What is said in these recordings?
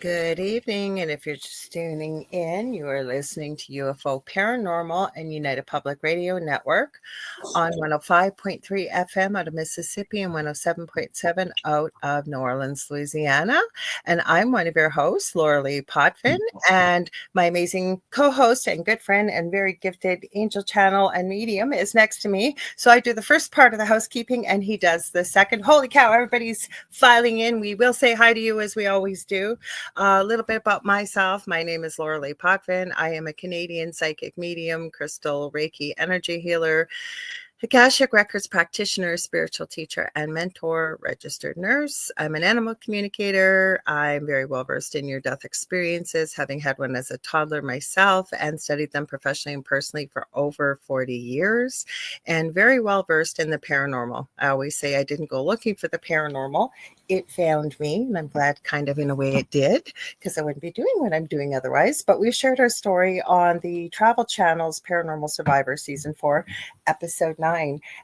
Good evening, and if you're just tuning in, you are listening to UFO Paranormal and United Public Radio Network on 105.3 FM out of Mississippi and 107.7 out of New Orleans, Louisiana. And I'm one of your hosts, Lorilei Potvin, and my amazing co-host and good friend and very gifted angel channel and medium is next to me. So I do the first part of the housekeeping and he does the second. Holy cow, everybody's filing in. We will say hi to you as we always do. A little bit about myself. My name is Lorilei Potvin. I am a Canadian psychic medium, crystal Reiki energy healer, Akashic Records practitioner, spiritual teacher, and mentor, registered nurse. I'm an animal communicator. I'm very well versed in near-death experiences, having had one as a toddler myself and studied them professionally and personally for over 40 years, and very well versed in the paranormal. I always say I didn't go looking for the paranormal. It found me, and I'm glad kind of in a way it did, because I wouldn't be doing what I'm doing otherwise. But we shared our story on the Travel Channel's Paranormal Survivor Season 4, Episode 9.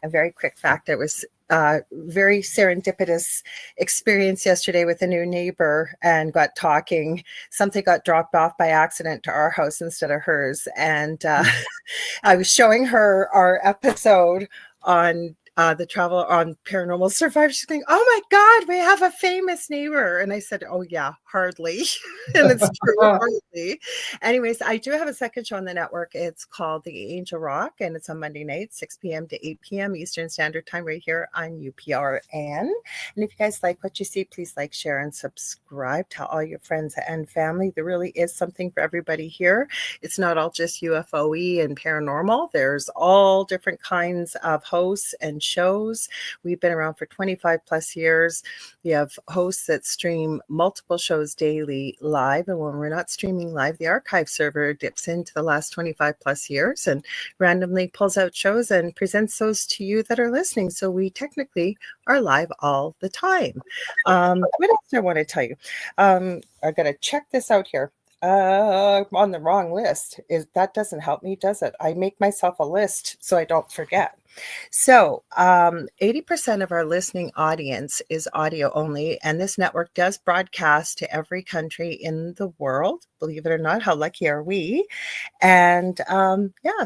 A very quick fact, it was very serendipitous experience yesterday with a new neighbor and got talking. Something got dropped off by accident to our house instead of hers. And I was showing her our episode on the travel on Paranormal Survivor. She's going, "Oh my God, we have a famous neighbor." And I said, "Oh yeah, hardly." And it's true, hardly. Anyways, I do have a second show on the network. It's called The Angel Rock, and it's on Monday night, 6 p.m. to 8 p.m. Eastern Standard Time, right here on UPRN. And if you guys like what you see, please like, share, and subscribe. Tell all your friends and family. There really is something for everybody here. It's not all just UFOE and paranormal. There's all different kinds of hosts and shows. We've been around for 25 plus years. We have hosts that stream multiple shows daily live, and when we're not streaming live, the archive server dips into the last 25 plus years and randomly pulls out shows and presents those to you that are listening. So we technically are live all the time. What else do I want to tell you? I gotta check this out here. On the wrong list. That doesn't help me, does it? I make myself a list so I don't forget. So 80% of our listening audience is audio only, and this network does broadcast to every country in the world. Believe it or not, how lucky are we? And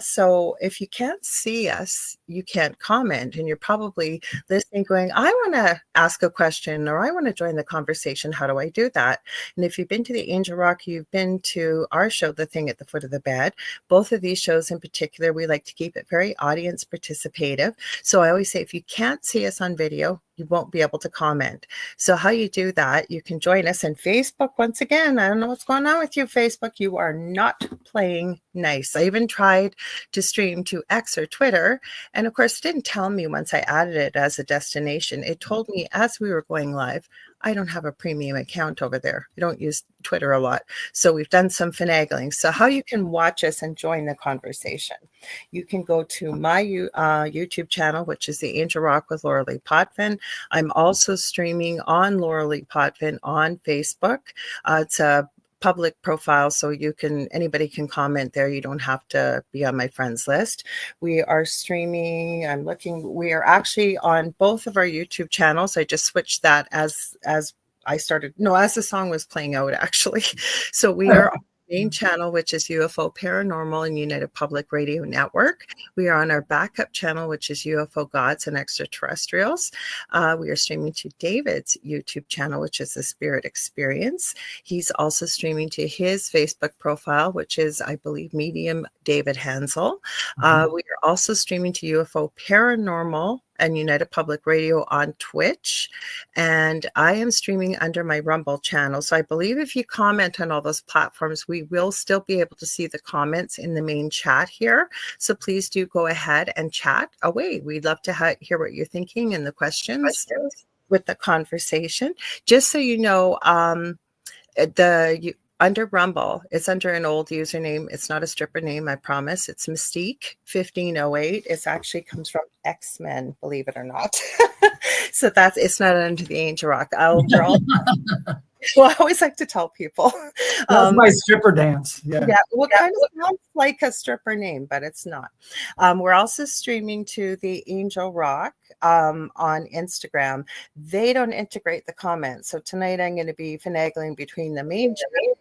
so if you can't see us, you can't comment, and you're probably listening going, "I want to ask a question," or "I want to join the conversation. How do I do that?" And if you've been to the Angel Rock, you've been to our show, The Thing at the Foot of the Bed. Both of these shows in particular, we like to keep it very audience participative. So I always say, if you can't see us on video, you won't be able to comment. So how you do that, you can join us on Facebook. Once again, I don't know what's going on with you, Facebook. You are not playing nice. I even tried to stream to X or Twitter. And of course, it didn't tell me once I added it as a destination. It told me as we were going live, I don't have a premium account over there. I don't use Twitter a lot. So we've done some finagling. So how you can watch us and join the conversation. You can go to my YouTube channel, which is The Angel Rock with Lorilei Potvin. I'm also streaming on Lorilei Potvin on Facebook. It's a public profile, so anybody can comment there. You don't have to be on my friends list. We are streaming. We are actually on both of our YouTube channels. I just switched that as the song was playing out, actually. So we are on the main channel, which is UFO Paranormal and United Public Radio Network. We are on our backup channel, which is UFO Gods and Extraterrestrials. We are streaming to David's YouTube channel, which is The Spirit Experience. He's also streaming to his Facebook profile, which is, I believe, Medium David Hanzel. We are also streaming to UFO Paranormal and United Public Radio on Twitch. And I am streaming under my Rumble channel. So I believe if you comment on all those platforms, we will still be able to see the comments in the main chat here. So please do go ahead and chat away. We'd love to hear what you're thinking and the questions with the conversation. Just so you know, under Rumble, it's under an old username. It's not a stripper name, I promise. It's Mystique 1508. It actually comes from X-Men, believe it or not. So it's not under the Angel Rock. Well, I always like to tell people. That's my stripper dance. Yeah, well, kind of sounds like a stripper name, but it's not. We're also streaming to the Angel Rock on Instagram. They don't integrate the comments. So tonight I'm going to be finagling between the main channel.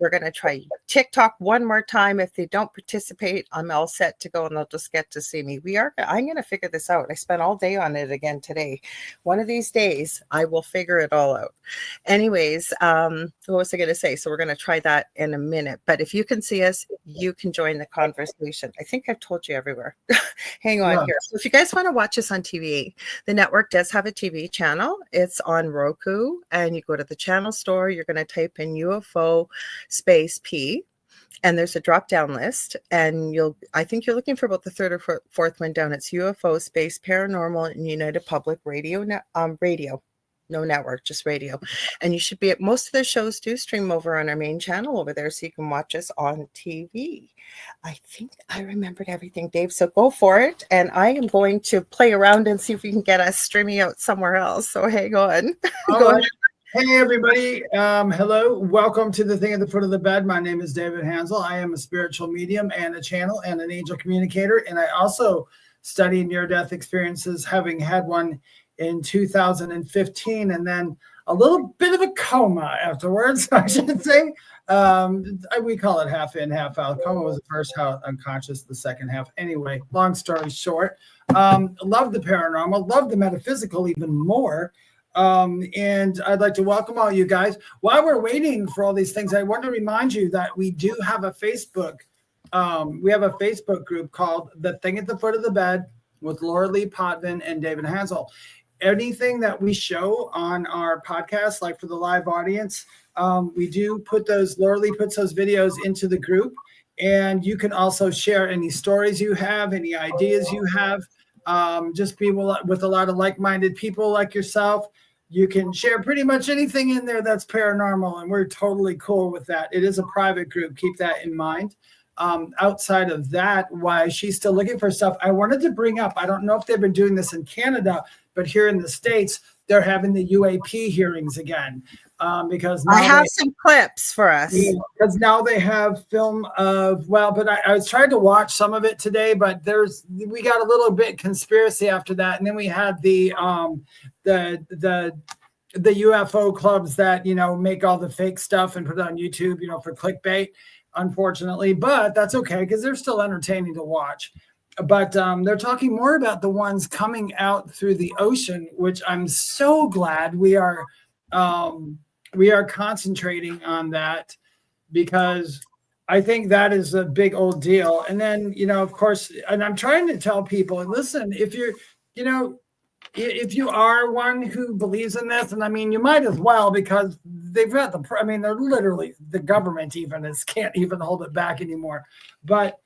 We're going to try TikTok one more time. If they don't participate, I'm all set to go and they'll just get to see me. I'm going to figure this out. I spent all day on it again today. One of these days, I will figure it all out. Anyways, what was I going to say? So we're going to try that in a minute. But if you can see us, you can join the conversation. I think I've told you everywhere. Hang on here. So if you guys want to watch us on TV, the network does have a TV channel. It's on Roku. And you go to the channel store. You're going to type in UFO space P, and there's a drop down list, and I think you're looking for about the third or fourth one down. It's UFO space paranormal and United Public Radio, no network, just radio. And you should be at most of the shows do stream over on our main channel over there, so you can watch us on TV. I think I remembered everything, Dave. So go for it. And I am going to play around and see if we can get us streaming out somewhere else. So hang on. Go ahead. Hey, everybody. Hello. Welcome to The Thing at the Foot of the Bed. My name is David Hanzel. I am a spiritual medium and a channel and an angel communicator. And I also study near-death experiences, having had one in 2015 and then a little bit of a coma afterwards, I should say. We call it half in, half out. Coma was the first half, unconscious the second half. Anyway, long story short, love the paranormal, love the metaphysical even more. And I'd like to welcome all you guys. While we're waiting for all these things, I want to remind you that we do have a Facebook. We have a Facebook group called The Thing at the Foot of the Bed with Lorilei Potvin and David Hanzel. Anything that we show on our podcast, like for the live audience, we do put Lorilei puts those videos into the group. And you can also share any stories you have, any ideas you have. Just be with a lot of like-minded people like yourself. You can share pretty much anything in there that's paranormal, and we're totally cool with that. It is a private group. Keep that in mind. Outside of that, why she's still looking for stuff, I wanted to bring up, I don't know if they've been doing this in Canada, but here in the States, they're having the UAP hearings again. Because now I have some clips for us. Because now they have film of, but I was trying to watch some of it today, but we got a little bit conspiracy after that. And then we had the UFO clubs that, make all the fake stuff and put it on YouTube, for clickbait, unfortunately, but that's okay because they're still entertaining to watch. But they're talking more about the ones coming out through the ocean, which I'm so glad we are concentrating on that, because I think that is a big old deal. And then, of course, and I'm trying to tell people, listen, if you are one who believes in this, and I mean, you might as well, because they've got they're literally, the government can't even hold it back anymore. But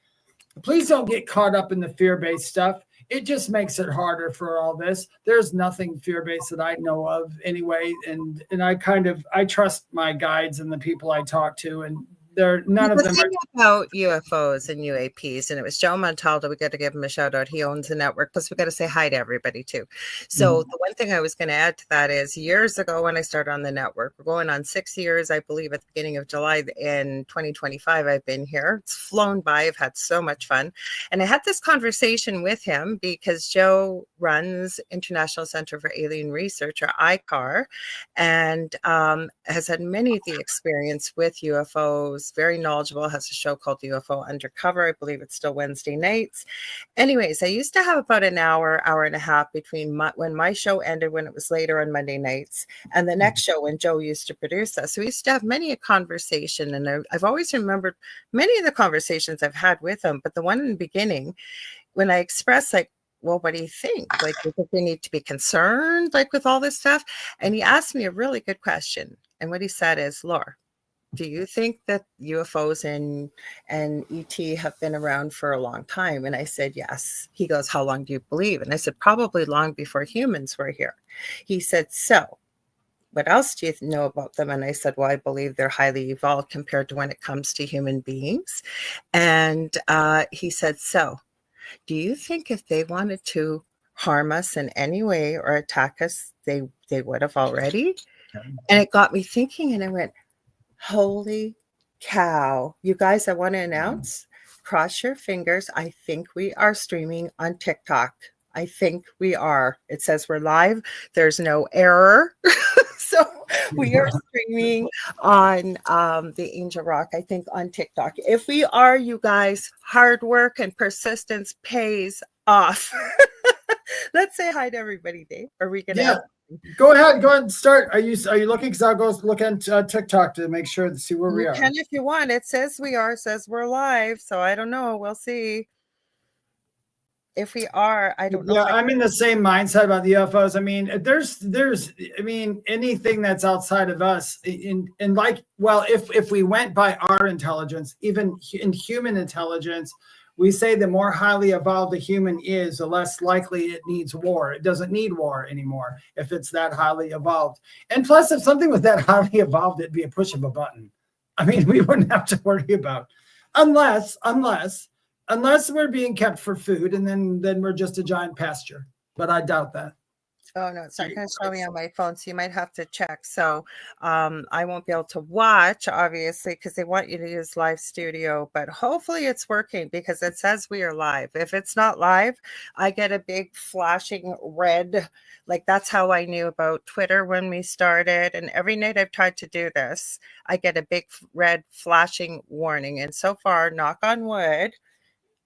please don't get caught up in the fear-based stuff. It just makes it harder for all this. There's nothing fear-based that I know of anyway. And I trust my guides and the people I talk to, and none of them are about UFOs and UAPs. And it was Joe Montaldo. We got to give him a shout out. He owns the network. Plus we got to say hi to everybody too. So the one thing I was going to add to that is, years ago when I started on the network, we're going on 6 years, I believe, at the beginning of July in 2025, I've been here. It's flown by. I've had so much fun. And I had this conversation with him because Joe runs International Center for Alien Research, or ICAR, and has had many of the experience with UFOs, very knowledgeable, has a show called UFO Undercover. I believe it's still Wednesday nights. Anyways, I used to have about an hour and a half between when my show ended, when it was later on Monday nights, and the next show when Joe used to produce us. So we used to have many a conversation, and I've always remembered many of the conversations I've had with him. But the one in the beginning, when I expressed well, what do you think? Like, do you think we need to be concerned, with all this stuff? And he asked me a really good question. And what he said is, Laura, do you think that UFOs and ET have been around for a long time? And I said, yes. He goes, how long do you believe? And I said, probably long before humans were here. He said, so what else do you know about them? And I said, well, I believe they're highly evolved compared to when it comes to human beings. And he said, so do you think if they wanted to harm us in any way or attack us, they would have already? And it got me thinking, and I went, holy cow. You guys, I want to announce, cross your fingers. I think we are streaming on TikTok. I think we are. It says we're live. There's no error. So we are streaming on the Angel Rock, I think, on TikTok. If we are, you guys, hard work and persistence pays off. Let's say hi to everybody, Dave. Are we going to? Go ahead and start. Are you looking? Because I'll go look at TikTok to make sure to see where we are. You can if you want. It says we are. It says we're live. So I don't know. We'll see. If we are, I don't know. Yeah, I'm in the same mindset about the UFOs. I mean, anything that's outside of us if we went by our intelligence, even in human intelligence, we say the more highly evolved a human is, the less likely it needs war. It doesn't need war anymore if it's that highly evolved. And plus, if something was that highly evolved, it'd be a push of a button. I mean, we wouldn't have to worry about, unless we're being kept for food, and then we're just a giant pasture. But I doubt that. Oh, no, it's not going to show me on my phone, so you might have to check. So I won't be able to watch, obviously, because they want you to use live studio. But hopefully it's working, because it says we are live. If it's not live, I get a big flashing red. Like, that's how I knew about Twitter when we started. And every night I've tried to do this, I get a big red flashing warning. And so far, knock on wood,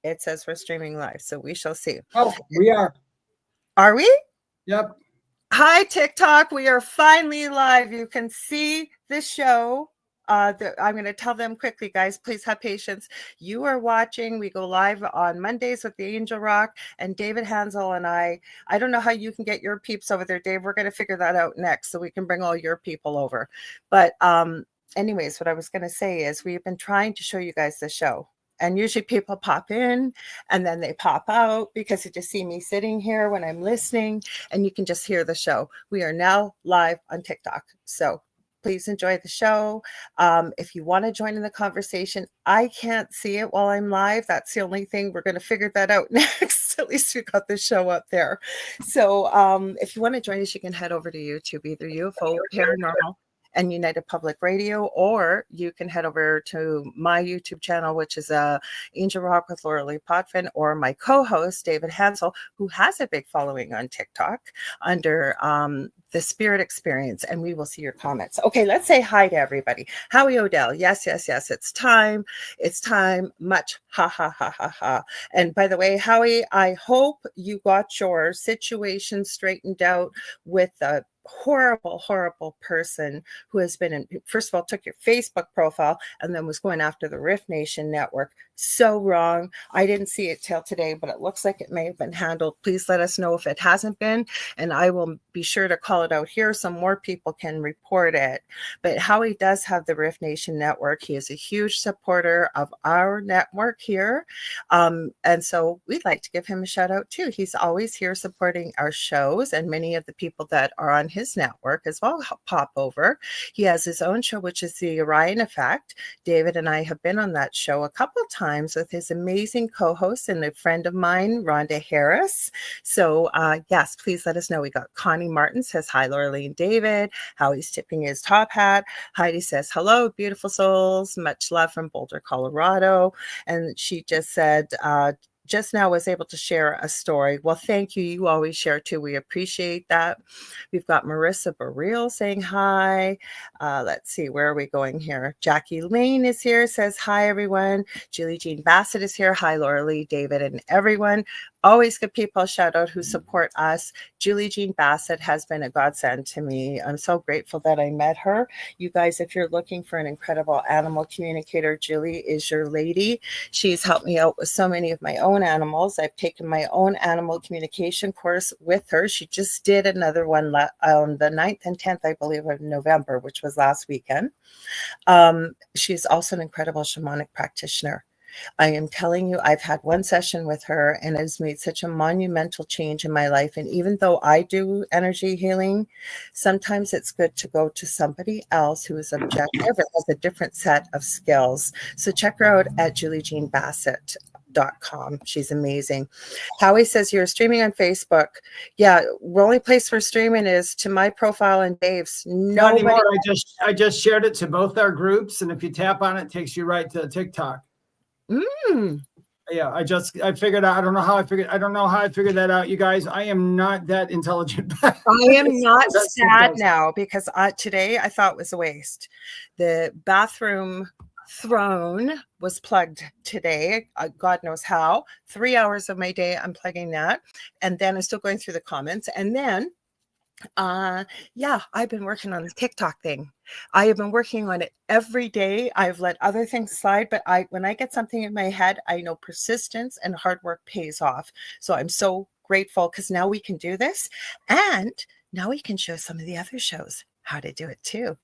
it says we're streaming live. So we shall see. Oh, we are. Are we? Yep. Hi, TikTok. We are finally live. You can see the show. I'm going to tell them quickly, guys. Please have patience. You are watching. We go live on Mondays with the Angel Rock, and David Hanzel and I don't know how you can get your peeps over there, Dave. We're going to figure that out next so we can bring all your people over. But anyways, what I was going to say is we've been trying to show you guys the show. And usually people pop in and then they pop out because you just see me sitting here when I'm listening, and you can just hear the show. We are now live on TikTok. So please enjoy the show. If you want to join in the conversation, I can't see it while I'm live. That's the only thing. We're going to figure that out next. At least we got the show up there. So if you want to join us, you can head over to YouTube, either UFO Paranormal and United Public Radio, or you can head over to my YouTube channel, which is Angel Rock with Lorilei Potvin, or my co-host, David Hanzel, who has a big following on TikTok under The Spirit Experience, and we will see your comments. Okay, let's say hi to everybody. Howie Odell, yes, it's time. It's time, much, ha, ha, ha, ha, ha. And by the way, Howie, I hope you got your situation straightened out with the horrible person who has been first of all, took your Facebook profile and then was going after the Rift Nation network. So wrong. I didn't see it till today, but it looks like it may have been handled. Please let us know if it hasn't been, and I will be sure to call it out here so more people can report it. But Howie does have the Rift Nation network. He is a huge supporter of our network here. And so we'd like to give him a shout out too. He's always here supporting our shows, and many of the people that are on his network as well pop over. He has his own show, which is the Orion Effect. David and I have been on that show a couple of times with his amazing co-host and a friend of mine, Rhonda Harris. So yes, please let us know. We got Connie Martin says hi, Lorilei and David. Howie's tipping his top hat. Heidi says hello, beautiful souls. Much love from Boulder, Colorado. And she just said, just now was able to share a story. Well, thank you. You always share too. We appreciate that. We've got Marissa Burrell saying hi. Let's see, where are we going here? Jackie Lane is here, says hi, everyone. Julie Jean Bassett is here. Hi, Lorilei, David, and everyone. Always good people, shout out, who support us. Julie Jean Bassett has been a godsend to me. I'm so grateful that I met her. You guys, if you're looking for an incredible animal communicator, Julie is your lady. She's helped me out with so many of my own animals. I've taken my own animal communication course with her. She just did another one on the 9th and 10th, I believe, of November, which was last weekend. She's also an incredible shamanic practitioner. I am telling you, I've had one session with her and it has made such a monumental change in my life. And even though I do energy healing, sometimes it's good to go to somebody else who is objective and has a different set of skills. So check her out at juliejeanbassett.com. www.howie.com. She's amazing. Howie says you're streaming on Facebook. Yeah, the only place we're streaming is to my profile and Dave's. Not Nobody. anymore. I just shared it to both our groups, and if you tap on it, it takes you right to TikTok. Yeah, I figured out. I don't know how I figured that out, you guys. I am not that intelligent. I am not sad now because today I thought it was a waste. The bathroom throne was plugged today. God knows how. 3 hours of my day unplugging that, and then I'm still going through the comments, and then I've been working on the TikTok thing. I have been working on it every day. I've let other things slide, but when I get something in my head, I know persistence and hard work pays off. So I'm so grateful because now we can do this, and now we can show some of the other shows how to do it too.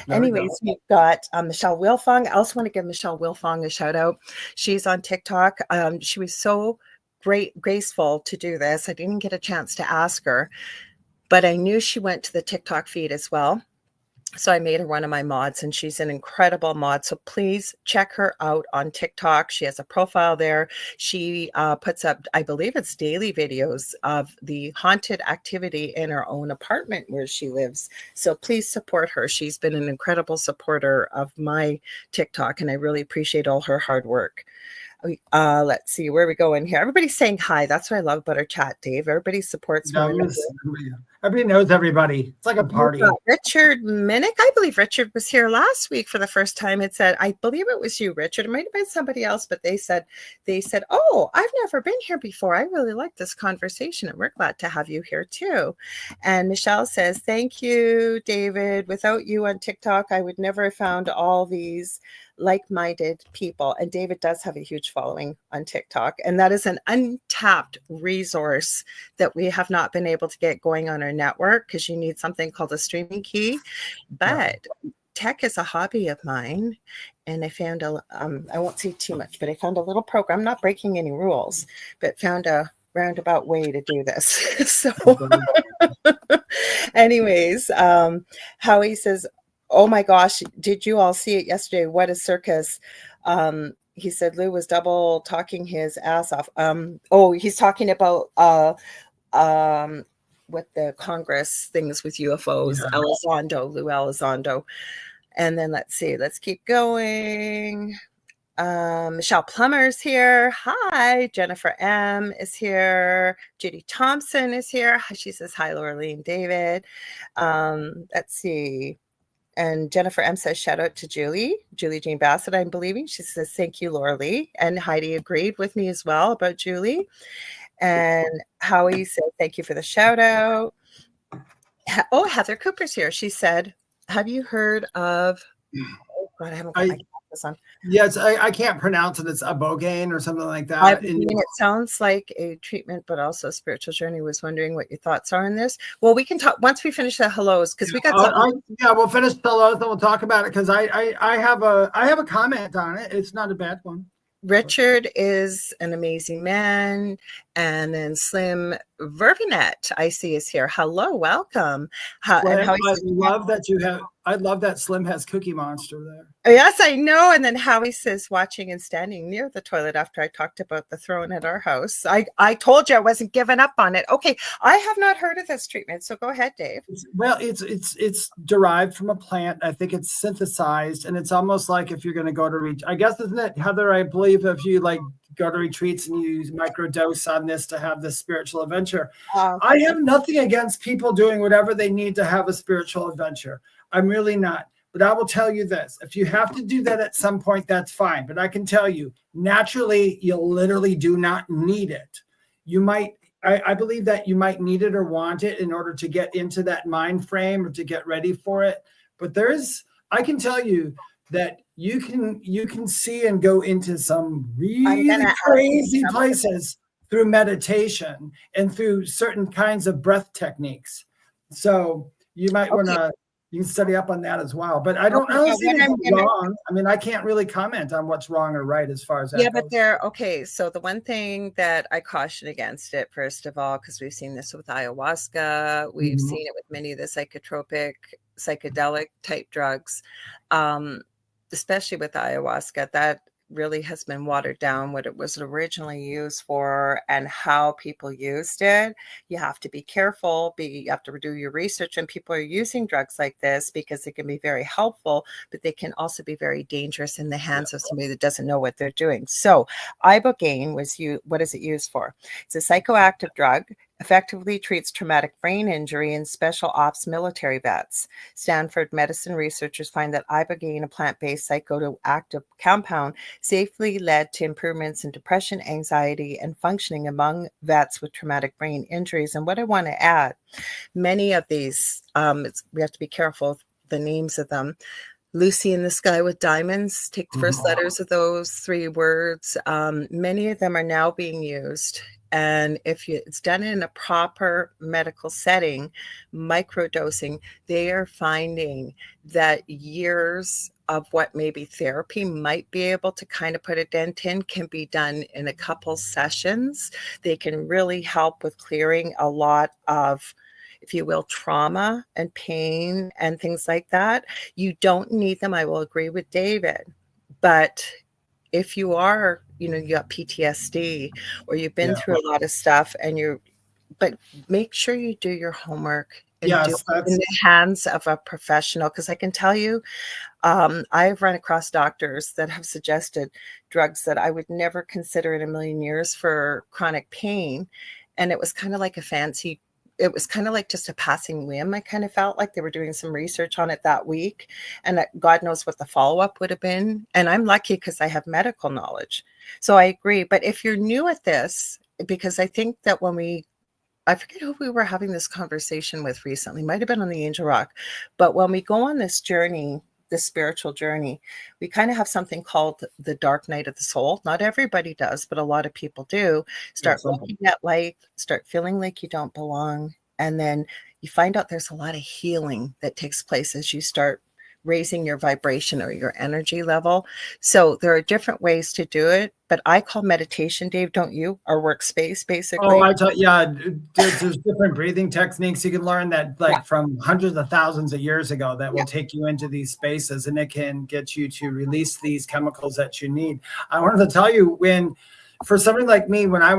Anyways, we've got Michelle Wilfong. I also want to give Michelle Wilfong a shout out. She's on TikTok. She was so graceful to do this. I didn't get a chance to ask her, but I knew she went to the TikTok feed as well. So I made her one of my mods, and she's an incredible mod. So please check her out on TikTok. She has a profile there. She puts up, I believe it's daily videos of the haunted activity in her own apartment where she lives. So please support her. She's been an incredible supporter of my TikTok, and I really appreciate all her hard work. Let's see where we go in here. Everybody's saying hi. That's what I love about our chat, Dave. Everybody supports women. Everybody knows everybody. It's like a party. Richard Minnick. I believe Richard was here last week for the first time. It said, I believe it was you, Richard. It might have been somebody else, but they said, oh, I've never been here before. I really like this conversation, and we're glad to have you here too. And Michelle says, thank you, David. Without you on TikTok, I would never have found all these like-minded people. And David does have a huge following on TikTok, and that is an untapped resource that we have not been able to get going on our network because you need something called a streaming key. But tech is a hobby of mine, and I found I won't say too much, but I found a little program. I'm not breaking any rules, but found a roundabout way to do this. So anyways, Howie says, oh my gosh, did you all see it yesterday? What a circus. He said Lou was double talking his ass off. He's talking about with the Congress things with UFOs, Lou Elizondo. And then let's keep going. Michelle Plummer's here. Hi. Jennifer M is here. Judy Thompson is here. She says, hi, Lorilei and David. Let's see. And Jennifer M says, shout out to Julie Jean Bassett, I'm believing. She says, thank you, Lorilei. And Heidi agreed with me as well about Julie. And Howie said, thank you for the shout out. Oh, Heather Cooper's here. She said, have you heard of, oh God, I haven't got my glasses on. Yes, I can't pronounce it. It's Ibogaine or something like that. I mean, it sounds like a treatment, but also a spiritual journey. Was wondering what your thoughts are on this. Well, we can talk once we finish the hellos because we got. We'll finish the hellos and we'll talk about it because I have a comment on it. It's not a bad one. Richard is an amazing man. And then Slim Verbinet, I see, is here. Hello, welcome. I love that Slim has Cookie Monster there. Yes, I know. And then Howie says, watching and standing near the toilet after I talked about the throne at our house. I told you I wasn't giving up on it. Okay, I have not heard of this treatment, so go ahead, Dave. It's derived from a plant. I think it's synthesized, and it's almost like if you're going to go to I guess, isn't it, Heather? I believe if you go to retreats and you use microdose on this to have this spiritual adventure. I have nothing against people doing whatever they need to have a spiritual adventure. I'm really not. But I will tell you this. If you have to do that at some point, that's fine. But I can tell you, naturally, you literally do not need it. You might, I believe that you might need it or want it in order to get into that mind frame or to get ready for it. But I can tell you that you can see and go into some really crazy places through meditation and through certain kinds of breath techniques. So you might want to, you can study up on that as well. But I don't see anything wrong. I mean, I can't really comment on what's wrong or right as far as that goes. But so the one thing that I caution against it, first of all, because we've seen this with ayahuasca, we've seen it with many of the psychotropic, psychedelic type drugs, especially with ayahuasca, that really has been watered down what it was originally used for and how people used it. You have to be careful. You have to do your research when people are using drugs like this, because they can be very helpful, but they can also be very dangerous in the hands of somebody that doesn't know what they're doing. So ibogaine what is it used for? It's a psychoactive drug, effectively treats traumatic brain injury in special ops military vets. Stanford medicine researchers find that ibogaine, a plant-based psychoactive compound, safely led to improvements in depression, anxiety, and functioning among vets with traumatic brain injuries. And what I want to add, many of these, we have to be careful with the names of them. Lucy in the Sky with Diamonds, take the first letters of those 3 words. Many of them are now being used. And if it's done in a proper medical setting, microdosing, they are finding that years of what maybe therapy might be able to kind of put a dent in can be done in a couple sessions. They can really help with clearing a lot of, if you will, trauma and pain and things like that. You don't need them. I will agree with David. But if you are, you got PTSD or you've been through a lot of stuff but make sure you do your homework and do it in the hands of a professional. Because I can tell you, I've run across doctors that have suggested drugs that I would never consider in a million years for chronic pain. And it was kind of like it was kind of like just a passing whim. I kind of felt like they were doing some research on it that week, and that God knows what the follow-up would have been. And I'm lucky because I have medical knowledge. So I agree. But if you're new at this, because I think that I forget who we were having this conversation with recently, might have been on the Angel Rock, but when we go on this journey, the spiritual journey, we kind of have something called the dark night of the soul. Not everybody does, but a lot of people do. Start looking at life, start feeling like you don't belong. And then you find out there's a lot of healing that takes place as you start raising your vibration or your energy level. So there are different ways to do it, but I call meditation, Dave, don't you? Our workspace, basically. Oh, there's different breathing techniques you can learn that from hundreds of thousands of years ago that will take you into these spaces, and it can get you to release these chemicals that you need. I wanted to tell you, for somebody like me, when I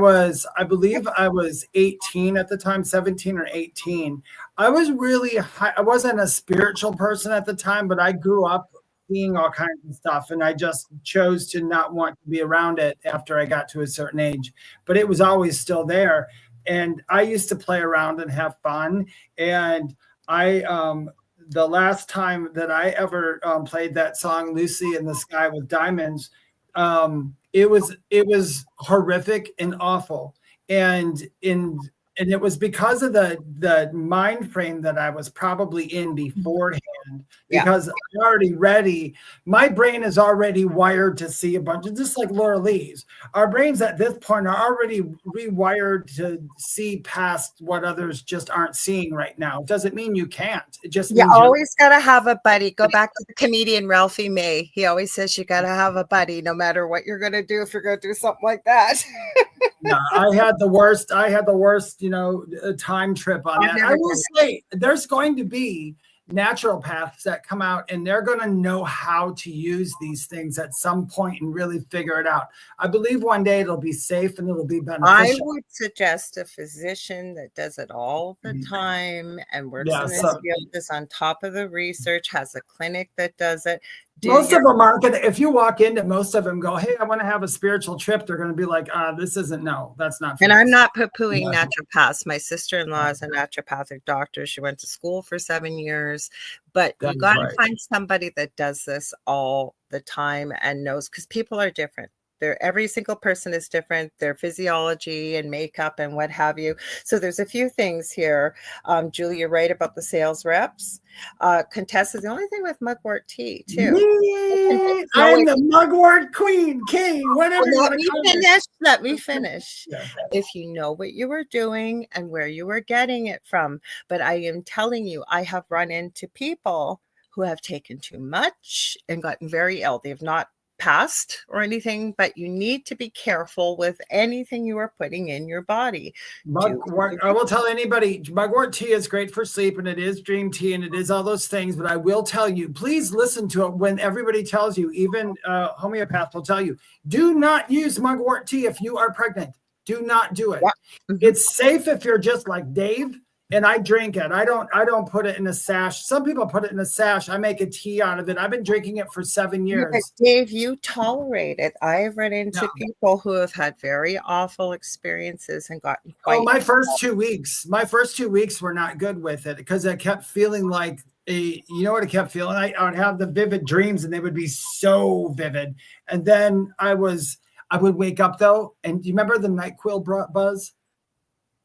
believe I was 18 at the time, 17 or 18, I was really high. I wasn't a spiritual person at the time, but I grew up seeing all kinds of stuff, and I just chose to not want to be around it after I got to a certain age, but it was always still there. And I used to play around and have fun. And the last time that I ever played that song, Lucy in the Sky with Diamonds, it was horrific and awful. And it was because of the mind frame that I was probably in beforehand, because I'm already ready. My brain is already wired to see a bunch of, just like Lorilei's. Our brains at this point are already rewired to see past what others just aren't seeing right now. It doesn't mean you can't. It just means you always got to have a buddy. Go back to the comedian Ralphie May. He always says you got to have a buddy no matter what you're going to do if you're going to do something like that. Yeah, I had the worst, time trip on that. I will say there's going to be naturopaths that come out, and they're going to know how to use these things at some point and really figure it out. I believe one day it'll be safe and it'll be beneficial. I would suggest a physician that does it all the time and works in this field, is on top of the research, has a clinic that does it. Most of them aren't gonna, if you walk into, most of them go, hey, I want to have a spiritual trip. They're going to be like, that's not. And I'm not poo-pooing naturopaths. My sister-in-law is a naturopathic doctor. She went to school for 7 years, but you got to find somebody that does this all the time and knows, because people are different. Every single person is different, their physiology and makeup and what have you. So there's a few things here. Julie, you're right about the sales reps. Contessa, the only thing with mugwort tea too. I'm the mugwort queen, king, whatever. Let me finish. If you know what you were doing and where you were getting it from. But I am telling you, I have run into people who have taken too much and gotten very ill. They have not past or anything, but you need to be careful with anything you are putting in your body. Mugwort, I will tell anybody, mugwort tea is great for sleep, and it is dream tea, and it is all those things. But I will tell you, please listen to it when everybody tells you, even homeopath will tell you, do not use mugwort tea if you are pregnant. Do not do it. Yeah. It's safe if you're just like Dave. And I drink it. I don't put it in a sash. Some people put it in a sash. I make a tea out of it. I've been drinking it for 7 years. Yeah, Dave, you tolerate it. I've run into people who have had very awful experiences and gotten quite. Oh, my first 2 weeks. My first 2 weeks were not good with it because I kept feeling like you know what I kept feeling? I would have the vivid dreams, and they would be so vivid. And then I would wake up though, and do you remember the NyQuil buzz?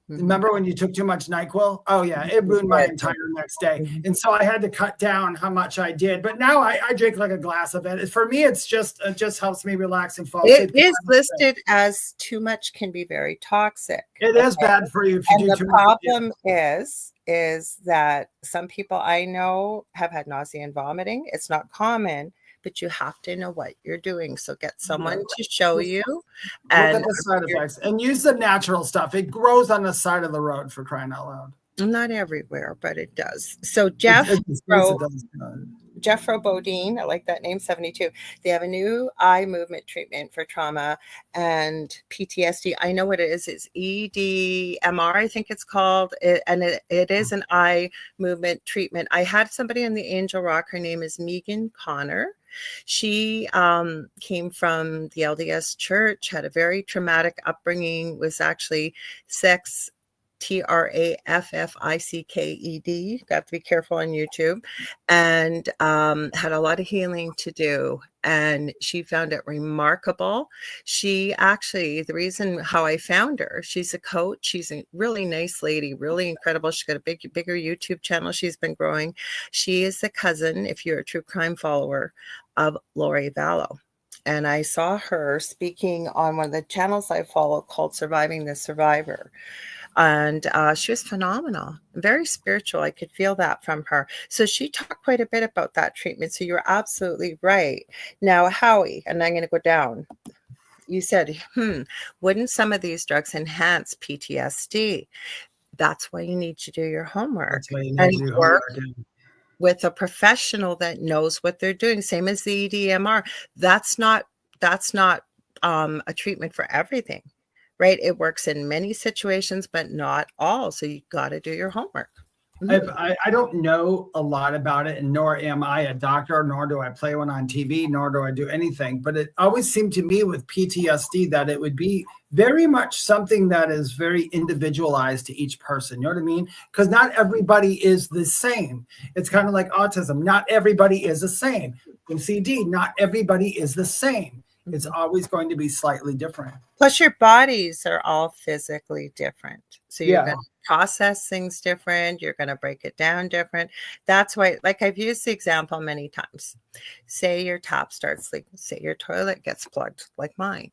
Remember when you took too much NyQuil? Oh yeah, it ruined my entire next day. And so I had to cut down how much I did. But now I drink like a glass of it. For me, it just helps me relax and fall asleep. It is listed as too much can be very toxic. It is bad for you if you do too much. The problem is that some people I know have had nausea and vomiting. It's not common, but you have to know what you're doing. So get someone to show you. And look at the side effects and use the natural stuff. It grows on the side of the road, for crying out loud. Not everywhere, but it does. So Jeffro Bodine, I like that name, 72. They have a new eye movement treatment for trauma and PTSD. I know what it is. It's EDMR, I think it's called. It is an eye movement treatment. I had somebody on the Angel Rock. Her name is Megan Connor. She came from the LDS church, had a very traumatic upbringing, was actually sex, TRAFFICKED. Got to be careful on YouTube. And had a lot of healing to do. And she found it remarkable. She actually, the reason how I found her, she's a coach. She's a really nice lady, really incredible. She's got a bigger YouTube channel she's been growing. She is the cousin, if you're a true crime follower, of Lori Vallow. And I saw her speaking on one of the channels I follow called Surviving the Survivor. And she was phenomenal, very spiritual. I could feel that from her. So she talked quite a bit about that treatment. So you're absolutely right. Now, Howie, and I'm going to go down. You said, wouldn't some of these drugs enhance PTSD? That's why you need to do your homework. That's why you need to do work homework. With a professional that knows what they're doing. Same as the EDMR. That's not a treatment for everything. Right? It works in many situations, but not all. So you got to do your homework. I don't know a lot about it, and nor am I a doctor, nor do I play one on TV, nor do I do anything. But it always seemed to me with PTSD that it would be very much something that is very individualized to each person. You know what I mean? Because not everybody is the same. It's kind of like autism. Not everybody is the same. OCD, not everybody is the same. It's always going to be slightly different. Plus, your bodies are all physically different. So you're going to process things different. You're going to break it down different. That's why, like I've used the example many times. Say your tap starts leaking. Say your toilet gets plugged, like mine.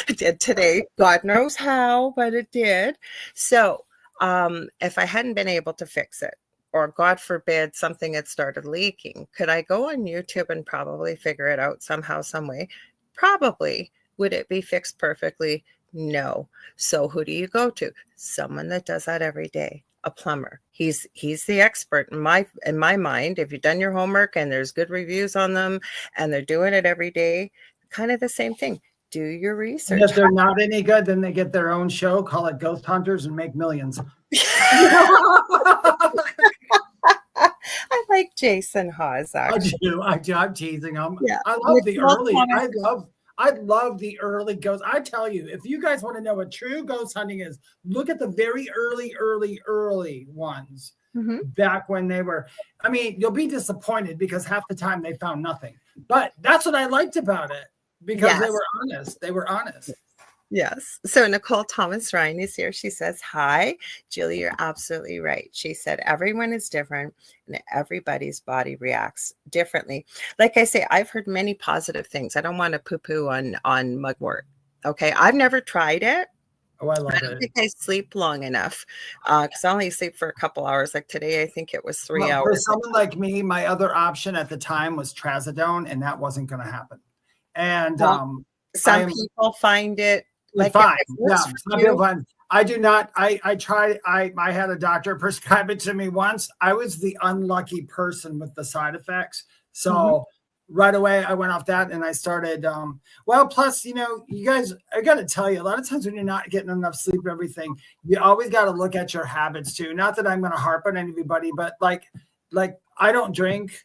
It did today. God knows how, but it did. So if I hadn't been able to fix it, or God forbid something had started leaking, could I go on YouTube and probably figure it out somehow, some way? Probably. Would it be fixed perfectly? No. So who do you go to? Someone that does that every day, a plumber. He's the expert in my mind. If you've done your homework and there's good reviews on them and they're doing it every day, kind of the same thing. Do your research. And if they're not any good, then they get their own show, call it Ghost Hunters, and make millions. I like Jason Hawes. Actually. I do. I'm teasing him. Yeah. I love the early. I love the early ghosts. I tell you, if you guys want to know what true ghost hunting is, look at the very early ones. Back when they were. I mean, you'll be disappointed because half the time they found nothing. But that's what I liked about it because they were honest. They were honest. Yes. So Nicole Thomas Ryan is here. She says, hi, Julie, you're absolutely right. She said, everyone is different and everybody's body reacts differently. Like I say, I've heard many positive things. I don't want to poo-poo on mugwort. Okay. I've never tried it. Oh, I love it. I don't think I sleep long enough because I only sleep for a couple hours. Like today, I think it was 3 hours. For someone like me, my other option at the time was trazodone, and that wasn't going to happen. And some people find it like fine. It works Yeah, for some you. people find. I do not. I tried. I had a doctor prescribe it to me once. I was the unlucky person with the side effects. So right away I went off that and I started. Well, plus, you know, you guys, I got to tell you, a lot of times when you're not getting enough sleep, everything, you always got to look at your habits too. Not that I'm going to harp on anybody, but like I don't drink.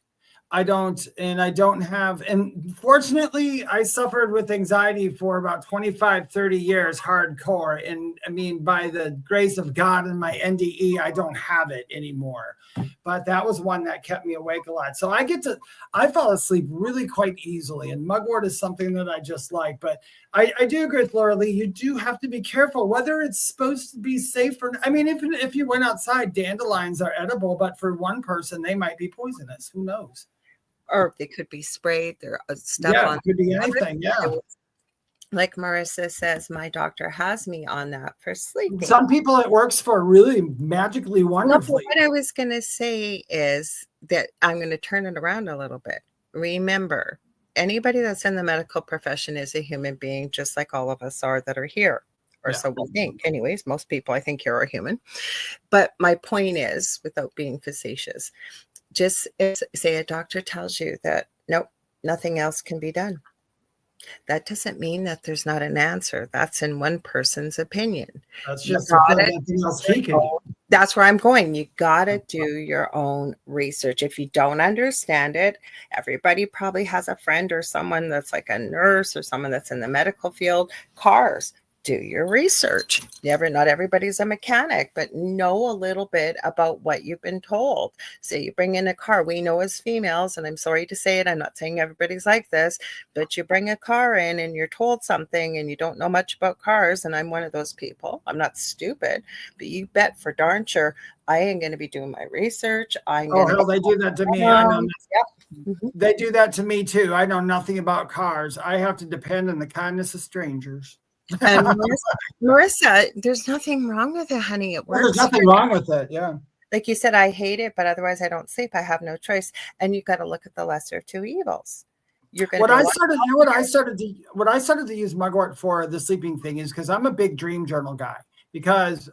I don't have, and fortunately I suffered with anxiety for about 25, 30 years hardcore. And I mean, by the grace of God and my NDE, I don't have it anymore. But that was one that kept me awake a lot. So I fall asleep really quite easily. And mugwort is something that I just like. But I do agree with Lorilei. You do have to be careful whether it's supposed to be safe or not. I mean, if you went outside, dandelions are edible, but for one person, they might be poisonous. Who knows? Or they could be sprayed. There stuff Yeah, on. it could be anything. Yeah. Like Marissa says, my doctor has me on that for sleeping. Some people it works for really magically wonderfully. What I was going to say is that I'm going to turn it around a little bit. Remember, anybody that's in the medical profession is a human being, just like all of us are that are here. Or so we think. Anyways, most people I think here are human. But my point is, without being facetious, just say a doctor tells you that, nope, nothing else can be done. That doesn't mean that there's not an answer. That's in one person's opinion. That's just that's where I'm going. You got to do your own research. If you don't understand it, everybody probably has a friend or someone that's like a nurse or someone that's in the medical field. Cars. Do your research. Not everybody's a mechanic, but know a little bit about what you've been told. So you bring in a car. We know as females, and I'm sorry to say it, I'm not saying everybody's like this, but you bring a car in and you're told something and you don't know much about cars, and I'm one of those people. I'm not stupid, but you bet for darn sure I ain't going to be doing my research. They do that to me. I know. They do that to me too. I know nothing about cars. I have to depend on the kindness of strangers. And Marissa, there's nothing wrong with it, honey. It works. There's nothing wrong with it. Yeah. Like you said, I hate it, but otherwise I don't sleep. I have no choice. And you've got to look at the lesser of two evils. What I started to use mugwort for the sleeping thing is because I'm a big dream journal guy. Because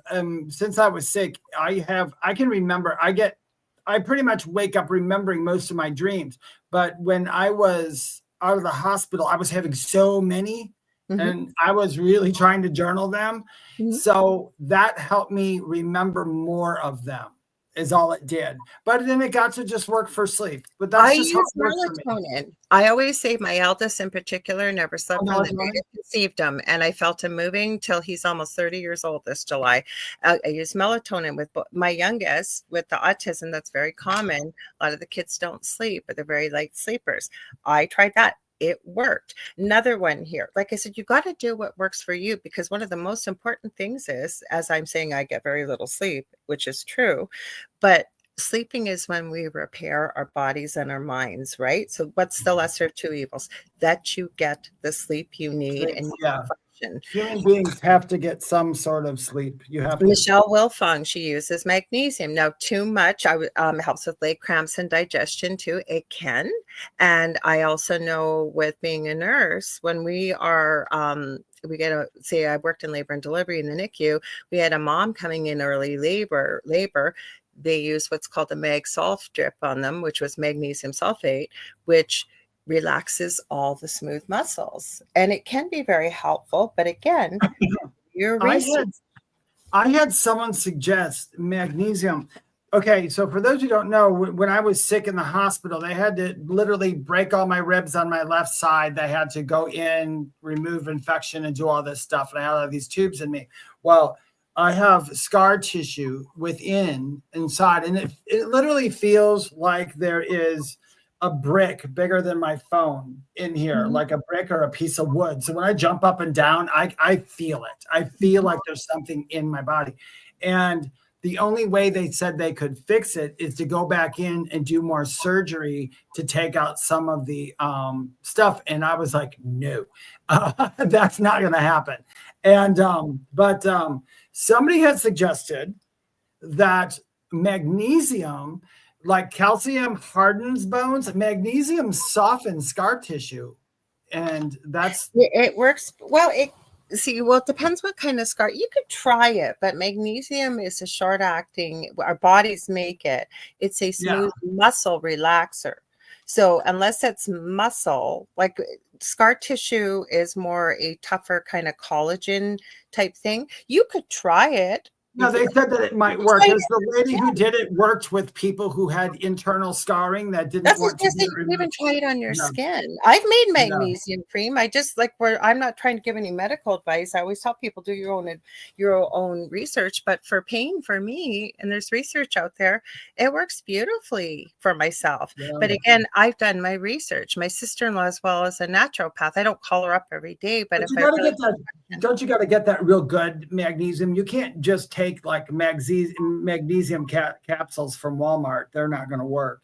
since I was sick, I can remember. I pretty much wake up remembering most of my dreams. But when I was out of the hospital, I was having so many. And I was really trying to journal them. So that helped me remember more of them is all it did. But then it got to just work for sleep. But that's just how it works for me. I always say my eldest in particular never slept from the day I conceived him. And I felt him moving till he's almost 30 years old this July. I use melatonin with my youngest with the autism. That's very common. A lot of the kids don't sleep, but they're very light sleepers. I tried that. It worked. Another one here. Like I said, you got to do what works for you, because one of the most important things is, as I'm saying, I get very little sleep, which is true, but sleeping is when we repair our bodies and our minds, right? So what's the lesser of two evils? That you get the sleep you need and you function. Human beings have to get some sort of sleep. You have to. Michelle Wilfong, she uses magnesium. Now, too much helps with leg cramps and digestion too. It can. And I also know with being a nurse, when we are, I worked in labor and delivery in the NICU, we had a mom coming in early labor. They used what's called the mag sulf drip on them, which was magnesium sulfate, which relaxes all the smooth muscles, and it can be very helpful. But again, I had someone suggest magnesium. Okay, so for those who don't know, when I was sick in the hospital, they had to literally break all my ribs on my left side. They had to go in, remove infection, and do all this stuff. And I had all these tubes in me. Well, I have scar tissue inside, and it literally feels like there is a brick bigger than my phone in here, like a brick or a piece of wood. So when I jump up and down, I feel it. I feel like there's something in my body. And the only way they said they could fix it is to go back in and do more surgery to take out some of the stuff. And I was like, no, that's not going to happen. And but somebody had suggested that magnesium, like calcium hardens bones, magnesium softens scar tissue. And that's It works well. It depends what kind of scar. You could try it, but magnesium is a short acting. Our bodies make it. It's a smooth muscle relaxer. So unless it's muscle, like scar tissue is more a tougher kind of collagen type thing. You could try it. No, they said that it might work. There's the lady who did it worked with people who had internal scarring that didn't want to you can even try it on your skin. I've made magnesium cream. I just I'm not trying to give any medical advice. I always tell people do your own research. But for pain, for me, and there's research out there, it works beautifully for myself. Yeah. But again, I've done my research. My sister-in-law as well as a naturopath. I don't call her up every day, but if don't you got to get that real good magnesium? You can't just take like magnesium capsules from Walmart. They're not going to work.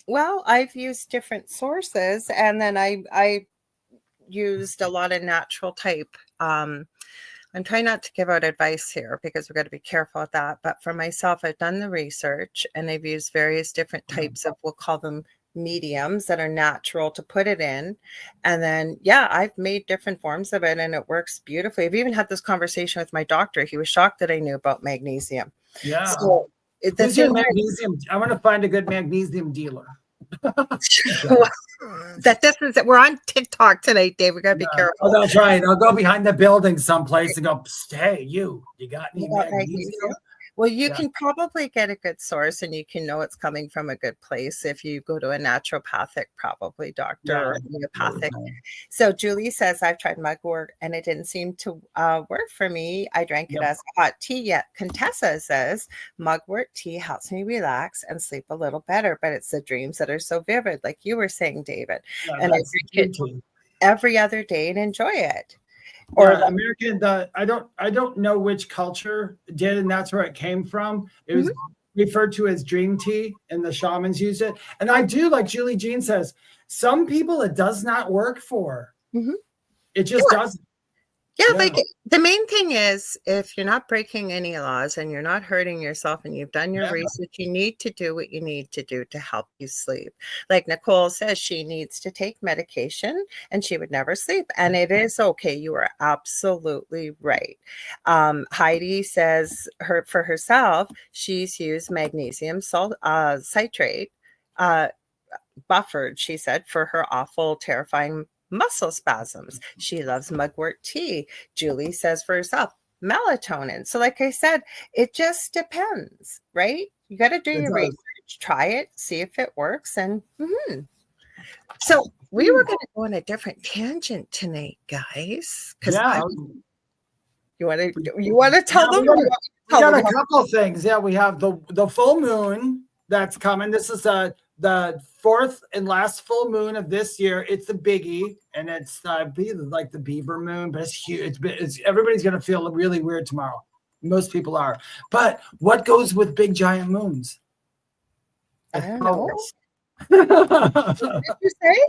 Well, I've used different sources, and then I used a lot of natural type. I'm trying not to give out advice here because we've got to be careful with that. But for myself, I've done the research and I've used various different types of, we'll call them mediums that are natural to put it in. And then, I've made different forms of it and it works beautifully. I've even had this conversation with my doctor. He was shocked that I knew about magnesium. Yeah. So who's your magnesium? I want to find a good magnesium dealer. We're on TikTok tonight, Dave. We gotta be careful. Oh, that's right. I'll go behind the building someplace and go, hey, you got any magnesium? Well, you can probably get a good source and you can know it's coming from a good place if you go to a naturopathic, probably doctor or homeopathic. So Julie says, I've tried mugwort and it didn't seem to work for me. I drank it as hot tea. Yet Contessa says, mugwort tea helps me relax and sleep a little better, but it's the dreams that are so vivid, like you were saying, David. And I drink it every other day and enjoy it. Or American, I don't know which culture did, and that's where it came from. It was referred to as dream tea, and the shamans used it. And I do, like Julie Jean says, some people it does not work for. It just doesn't. Yeah, like the main thing is if you're not breaking any laws and you're not hurting yourself and you've done your research, you need to do what you need to do to help you sleep. Like Nicole says, she needs to take medication and she would never sleep. And it is okay. You are absolutely right. Heidi says for herself, she's used magnesium citrate, buffered, she said, for her awful, terrifying muscle spasms. She loves mugwort tea. Julie says for herself, melatonin. So like I said, it just depends, right? You got to do your research, try it, see if it works. And so we were going to go on a different tangent tonight, guys. You want to tell them? We got a couple of things. Yeah, we have the full moon that's coming. This is the fourth and last full moon of this year. It's a biggie, and it's like the beaver moon, but it's huge. Everybody's going to feel really weird tomorrow. Most people are. But what goes with big giant moons? I don't know. What did you say?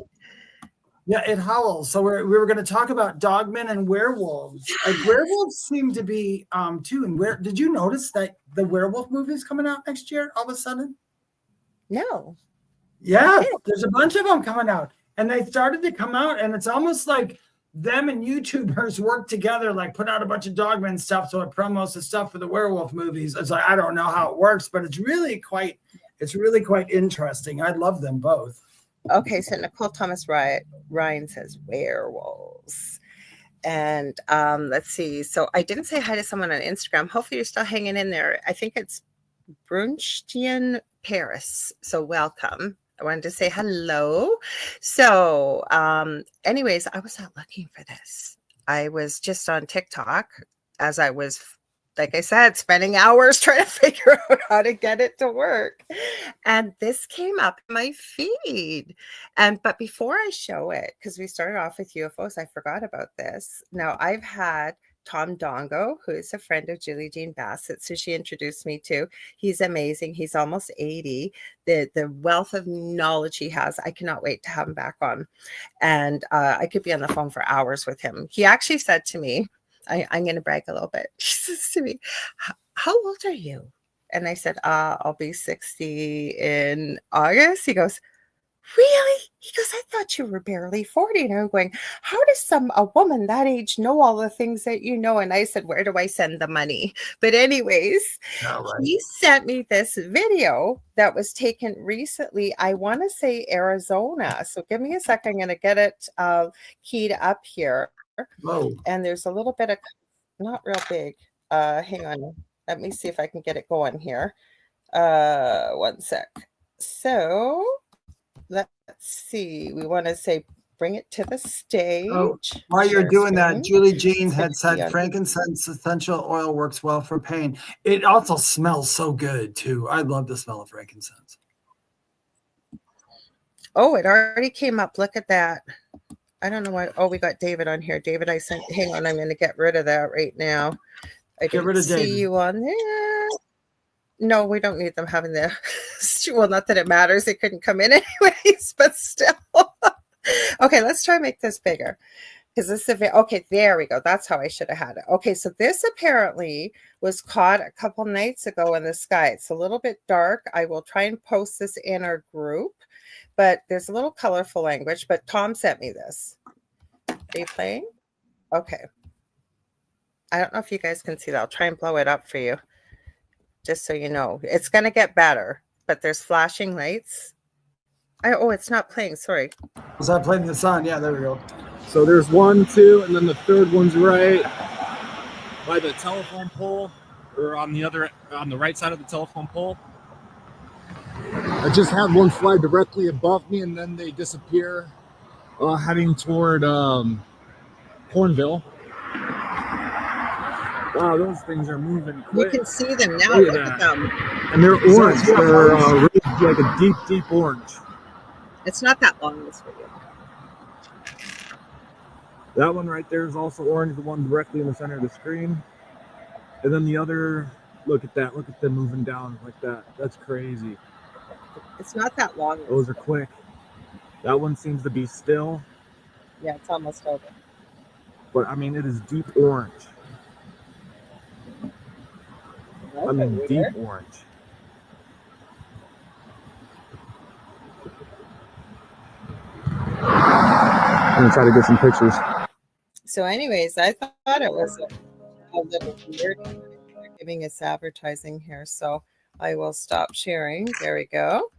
Yeah, it howls. So we were going to talk about dogmen and werewolves. Like werewolves seem to be too. And did you notice that the werewolf movie is coming out next year all of a sudden? No. Yeah, there's a bunch of them coming out, and they started to come out, and it's almost like them and YouTubers work together, like put out a bunch of dogmen stuff, so it promotes the stuff for the werewolf movies. It's like I don't know how it works, but it's really quite interesting. I love them both. Okay, so Nicole Thomas Ryan says werewolves. And let's see. So I didn't say hi to someone on Instagram. Hopefully you're still hanging in there. I think it's Brunstian Paris. So welcome. I wanted to say hello. So anyways, I was not looking for this. I was just on TikTok as I was, like I said, spending hours trying to figure out how to get it to work. And this came up in my feed. But before I show it, because we started off with UFOs, I forgot about this. Now I've had Tom Dongo, who is a friend of Julie Jean Bassett, so she introduced me to. He's amazing. He's almost 80. The wealth of knowledge he has, I cannot wait to have him back on. And I could be on the phone for hours with him. He actually said to me, I'm going to brag a little bit. He says to me, how old are you? And I said, I'll be 60 in August. He goes, really? He goes, I thought thought you were barely 40. And I'm going, how does a woman that age know all the things that you know? And I said, where do I send the money? But anyways, he sent me this video that was taken recently. I want to say Arizona. So give me a second. I'm going to get it keyed up here. Whoa. And there's a little bit of, not real big. Hang on. Let me see if I can get it going here. One sec. So let's see. We want to say bring it to the stage. Oh, while you're doing that, Julie Jean had said frankincense essential oil works well for pain. It also smells so good too. I love the smell of frankincense. Oh, it already came up. Look at that. I don't know what. Oh, we got David on here. David, hang on. I'm going to get rid of that right now. I didn't see you on there. No, we don't need them having the, well, not that it matters. They couldn't come in anyways, but still. Okay, let's try and make this bigger. Because this is, okay, there we go. That's how I should have had it. Okay, so this apparently was caught a couple nights ago in the sky. It's a little bit dark. I will try and post this in our group, but there's a little colorful language, but Tom sent me this. Are you playing? Okay. I don't know if you guys can see that. I'll try and blow it up for you. Just so you know, it's going to get better, but there's flashing lights. Oh, it's not playing. Sorry. Was that playing the sun? Yeah, there we go. So there's 1, 2, and then the third one's right by the telephone pole, or on the right side of the telephone pole. I just had one fly directly above me, and then they disappear, heading toward Cornville. Wow, those things are moving quick. You can see them now. Look at them. And they're orange. They're really like a deep, deep orange. It's not that long, this video. That one right there is also orange, the one directly in the center of the screen. And then the other, look at that. Look at them moving down like that. That's crazy. It's not that long. Those are quick. That one seems to be still. Yeah, it's almost over. But, I mean, it is deep orange. I mean, deep orange. I'm going to try to get some pictures. So anyways, I thought it was a little weird. They're giving us advertising here. So I will stop sharing. There we go.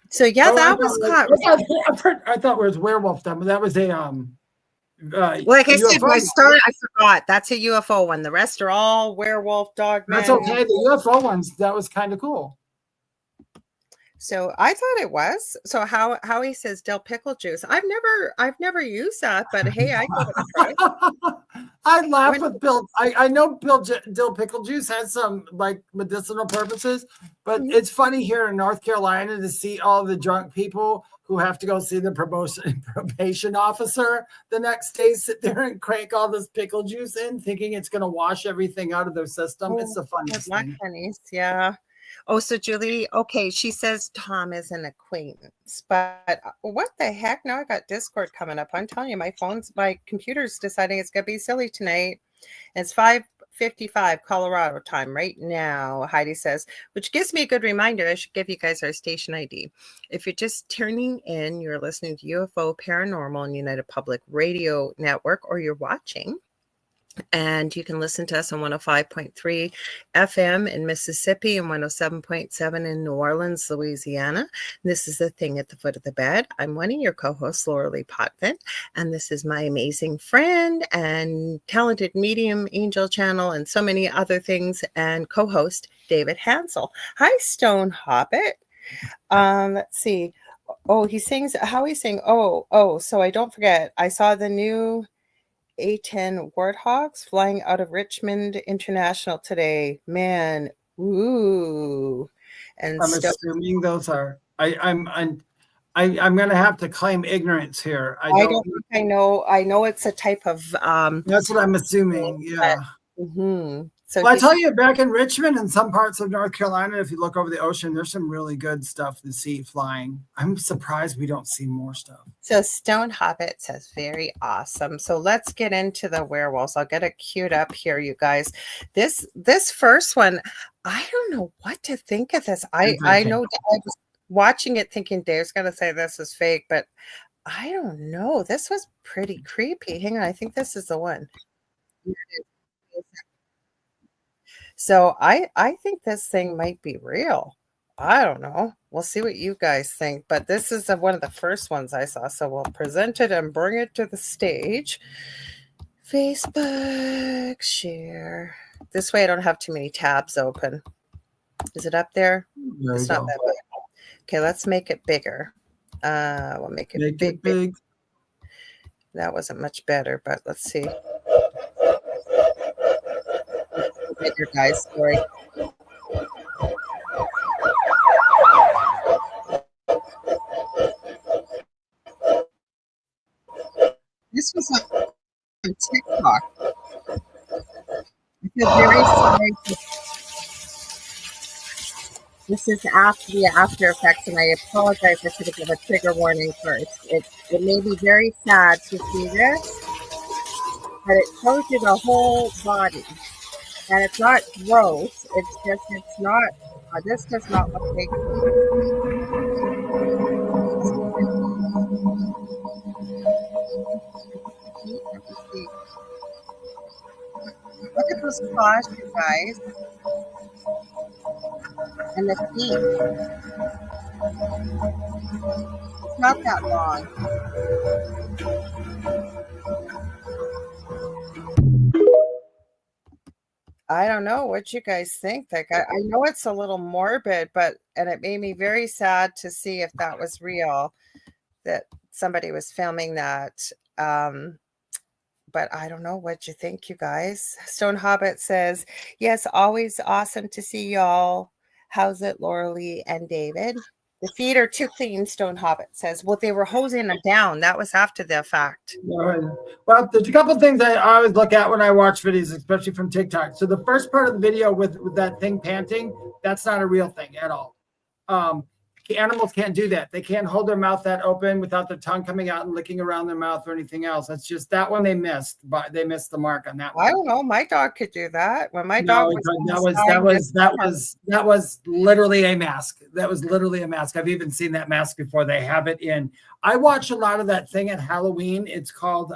So yeah, that was caught. I thought it was werewolf then, but that was a like I said, I forgot. That's a UFO one. The rest are all werewolf, dog man. That's okay. The UFO ones, that was kind of cool. So I thought it was. So how he says dill pickle juice. I've never used that, but hey, I give it a try. I laugh with Bill. I know dill pickle juice has some like medicinal purposes, but it's funny here in North Carolina to see all the drunk people who have to go see the probation officer the next day, sit there and crank all this pickle juice in, thinking it's going to wash everything out of their system. It's the funniest thing. Pennies, yeah. Oh, so Julie, okay, she says Tom is an acquaintance, but what the heck? Now I got Discord coming up. I'm telling you, my computer's deciding it's going to be silly tonight. And it's 5:55 Colorado time right now, Heidi says, which gives me a good reminder. I should give you guys our station ID. If you're just tuning in, you're listening to UFO Paranormal and United Public Radio Network, or you're watching. And you can listen to us on 105.3 FM in Mississippi and 107.7 in New Orleans, Louisiana. This is The Thing at the Foot of the Bed. I'm one of your co-hosts, Lorilei Potvin, and this is my amazing friend and talented medium, angel channel, and so many other things, and co-host, David Hanzel. Hi, Stone Hobbit. Let's see. Oh, he sings, how he's saying, so I don't forget, I saw the new A-10 Warthogs flying out of Richmond International today. Man, ooh! And I'm assuming those are. I'm going to have to claim ignorance here. I don't think I know. I know it's a type of. That's what I'm assuming. Yeah. Mm-hmm. So well, I tell you, back in Richmond and some parts of North Carolina, if you look over the ocean, there's some really good stuff to see flying. I'm surprised we don't see more stuff. So Stone Hobbit says, very awesome. So let's get into the werewolves. I'll get it queued up here, you guys. This first one, I don't know what to think of this. I know I was watching it thinking Dave's going to say this is fake, but I don't know. This was pretty creepy. Hang on, I think this is the one. So I think this thing might be real. I don't know. We'll see what you guys think. But this is one of the first ones I saw. So we'll present it and bring it to the stage. Facebook share. This way I don't have too many tabs open. Is it up there? There It's not that big. Okay, let's make it bigger. We'll make it big. That wasn't much better, but let's see. Bigger, guys. Sorry. This was on TikTok. I feel very sorry. This is after the after effects, and I apologize. I should have given a trigger warning first. It made me very sad to see this, but it shows you the whole body, and it's not gross. It's just it's not. This does not look big. Look at those claws, you guys. And the feet. It's not that long. I don't know what you guys think. Like I know it's a little morbid, and it made me very sad to see if that was real, that somebody was filming that. But I don't know what you think, you guys. Stone Hobbit says, yes, always awesome to see y'all. How's it, Lorilei and David? The feet are too clean, Stone Hobbit says. Well, they were hosing them down. That was after the fact. Well, there's a couple of things I always look at when I watch videos, especially from TikTok. So the first part of the video with that thing panting, that's not a real thing at all. Animals can't do that. They can't hold their mouth that open without their tongue coming out and licking around their mouth or anything else. That's just that one they missed, but they missed the mark on that one. I don't know. My dog could do that. When my dog that was literally a mask. That was literally a mask. I've even seen that mask before. They have it in. I watch a lot of that thing at Halloween. It's called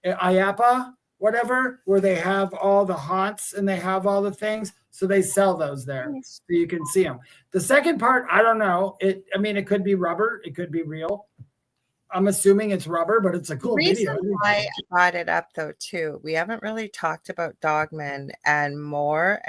IAPA, whatever, where they have all the haunts and they have all the things. So they sell those there, so you can see them. The second part, I don't know. It could be rubber. It could be real. I'm assuming it's rubber, but it's a cool video. The reason why I brought it up, though, too, we haven't really talked about dogmen, and more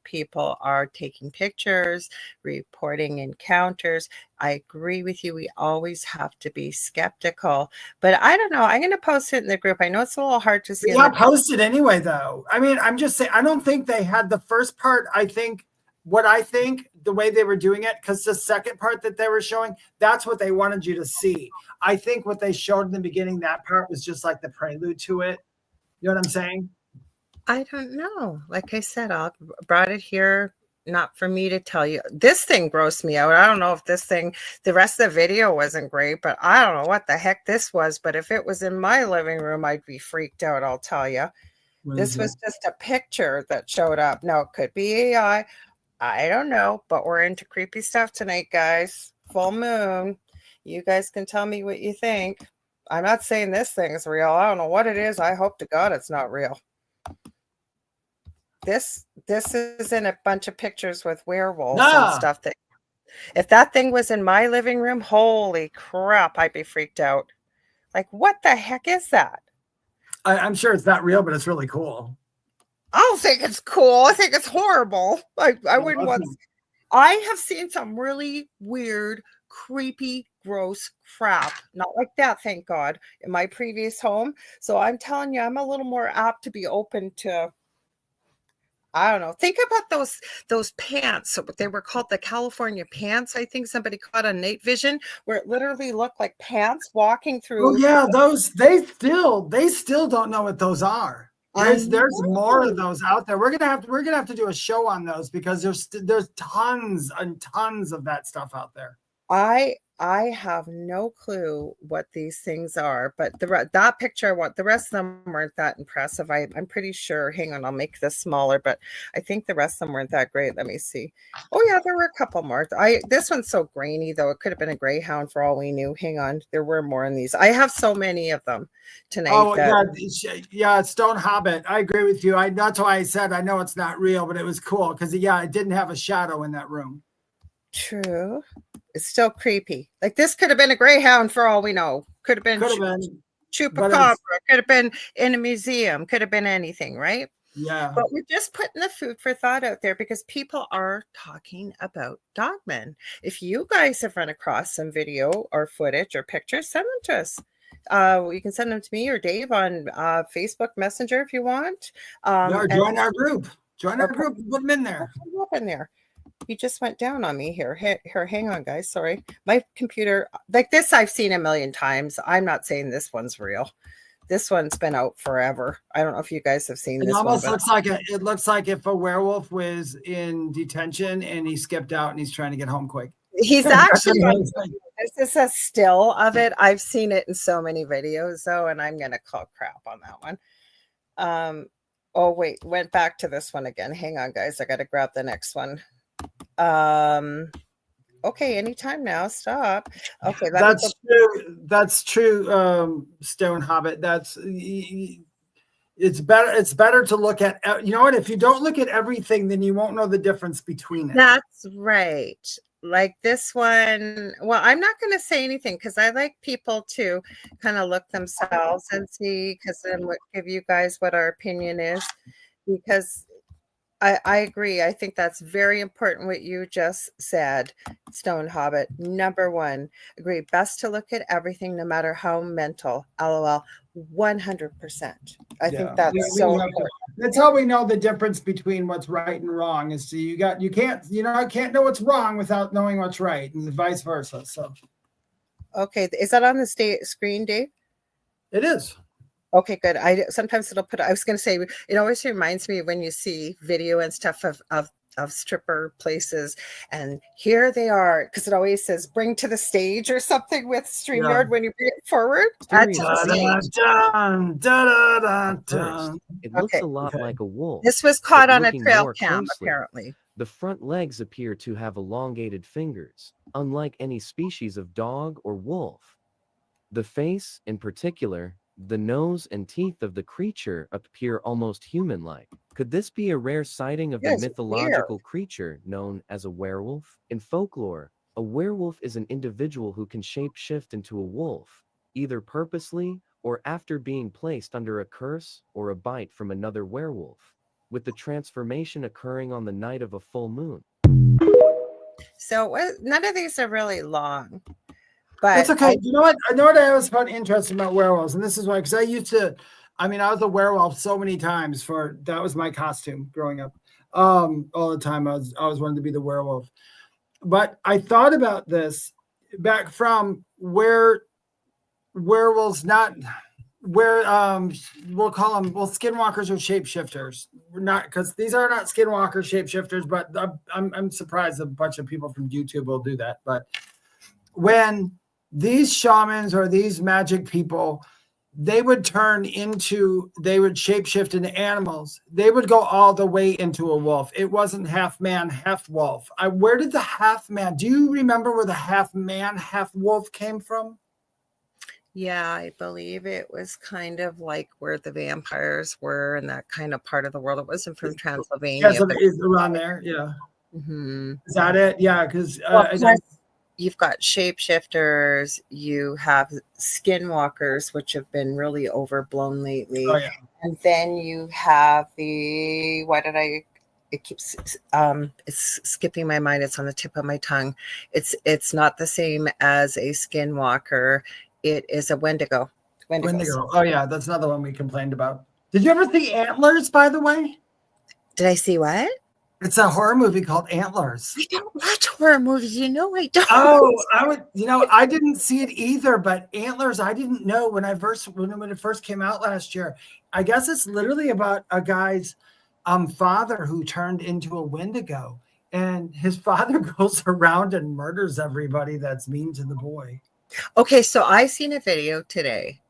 people are taking pictures, reporting encounters. I agree with you. We always have to be skeptical, but I don't know. I'm going to post it in the group. I know it's a little hard to see. Yeah, post it anyway, though. I mean, I'm just saying, I don't think they had the first part. I think the way they were doing it, because the second part that they were showing, that's what they wanted you to see. I think what they showed in the beginning, that part was just like the prelude to it. You know what I'm saying? I don't know. Like I said, I brought it here, not for me to tell you. This thing grossed me out. I don't know if the rest of the video wasn't great, but I don't know what the heck this was. But if it was in my living room, I'd be freaked out, I'll tell you. This was just a picture that showed up. Now, it could be AI. I don't know, but we're into creepy stuff tonight, guys. Full moon. You guys can tell me what you think. I'm not saying this thing is real. I don't know what it is. I hope to God it's not real. This is in a bunch of pictures with werewolves and stuff. If that thing was in my living room, holy crap, I'd be freaked out. Like, what the heck is that? I'm sure it's not real, but it's really cool. I don't think it's cool. I think it's horrible. I wouldn't want. I have seen some really weird, creepy, gross crap. Not like that, thank God, in my previous home. So I'm telling you, I'm a little more apt to be open to. I don't know. Think about those pants. They were called the California pants. I think somebody caught on Night Vision, where it literally looked like pants walking through. Oh yeah, those they still don't know what those are. There's more of those out there. We're gonna have to do a show on those, because there's tons and tons of that stuff out there. I I have no clue what these things are, but that picture, what the rest of them weren't that impressive. I'm pretty sure. Hang on, I'll make this smaller, but I think the rest of them weren't that great. Let me see. Oh yeah, there were a couple more. This one's so grainy though. It could have been a greyhound for all we knew. Hang on, there were more in these. I have so many of them tonight. Oh yeah, Stone Hobbit. I agree with you. That's why I said I know it's not real, but it was cool because it didn't have a shadow in that room. True. It's still creepy. Like this could have been a greyhound for all we know. Could have been chupacabra. Could have been in a museum. Could have been anything, right? Yeah. But we're just putting the food for thought out there because people are talking about dogmen. If you guys have run across some video or footage or pictures, send them to us. You can send them to me or Dave on Facebook Messenger if you want. Join our group. Join our group. Put them in there. Put them in there. You just went down on me here. Here, hang on, guys. Sorry. My computer, like this, I've seen a million times. I'm not saying this one's real. This one's been out forever. I don't know if you guys have seen this. It almost looks like if a werewolf was in detention and he skipped out and he's trying to get home quick. He's actually, this is a still of it. I've seen it in so many videos though, and I'm going to call crap on that one. Oh, wait, went back to this one again. Hang on, guys. I got to grab the next one. Okay, anytime now. Stop. Okay, that's true. That's true. Stone Hobbit. It's better to look at. You know what? If you don't look at everything, then you won't know the difference between it. That's right. Like this one. Well, I'm not going to say anything because I like people to kind of look themselves and see, because then we'll give you guys what our opinion is. Because I agree. I think that's very important what you just said, Stone Hobbit. Number one, agree. Best to look at everything, no matter how mental. LOL. 100%. I think that's so important. That's how we know the difference between what's right and wrong. Is you can't know what's wrong without knowing what's right, and vice versa. So, okay, is that on the screen, Dave? It is. Okay, good. Sometimes it'll put. I was going to say it always reminds me when you see video and stuff of stripper places, and here they are, because it always says "bring to the stage" or something with StreamYard when you bring it forward. It looks a lot like a wolf. This was caught on a trail cam, apparently. The front legs appear to have elongated fingers, unlike any species of dog or wolf. The face, in particular, the nose and teeth of the creature appear almost human-like. Could this be a rare sighting of the mythological creature known as a werewolf? In folklore, a werewolf is an individual who can shape-shift into a wolf, either purposely or after being placed under a curse or a bite from another werewolf, with the transformation occurring on the night of a full moon. So none of these are really long. But it's okay. You know what? I know what I always found interesting about werewolves, and this is why, because I was a werewolf so many times. That was my costume growing up. All the time, I always wanted to be the werewolf. But I thought about this back from where werewolves we'll call them skinwalkers or shapeshifters. We're not, because these are not skinwalker shapeshifters, but I'm surprised a bunch of people from YouTube will do that. But when these shamans or these magic people, they would shapeshift into animals. They would go all the way into a wolf. It wasn't half man, half wolf. Where did the half man? Do you remember where the half man, half wolf came from? Yeah, I believe it was kind of like where the vampires were in that kind of part of the world. It wasn't from Transylvania. Yes, it's around there. Yeah. Mm-hmm. Is that it? Yeah, because you've got shapeshifters, you have skinwalkers, which have been really overblown lately. Oh, yeah. And then you have it's skipping my mind. It's on the tip of my tongue. It's not the same as a skinwalker. It is a Wendigo. Wendigo. Oh yeah, that's another one we complained about. Did you ever see Antlers, by the way? Did I see what? It's a horror movie called Antlers. I don't watch horror movies. I don't. Oh, I didn't see it either, but Antlers, I didn't know when it first came out last year. I guess it's literally about a guy's father who turned into a Wendigo. and his father goes around and murders everybody that's mean to the boy. Okay, so I seen a video today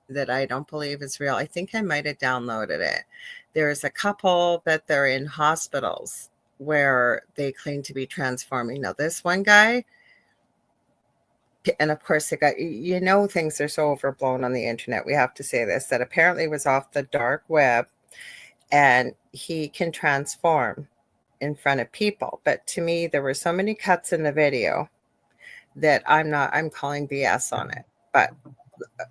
that I don't believe is real. I think I might have downloaded it. There's a couple that they're in hospitals where they claim to be transforming. Now, this one guy, and of course, things are so overblown on the internet. We have to say this, that apparently was off the dark web, and he can transform in front of people. But to me, there were so many cuts in the video that I'm calling BS on it. But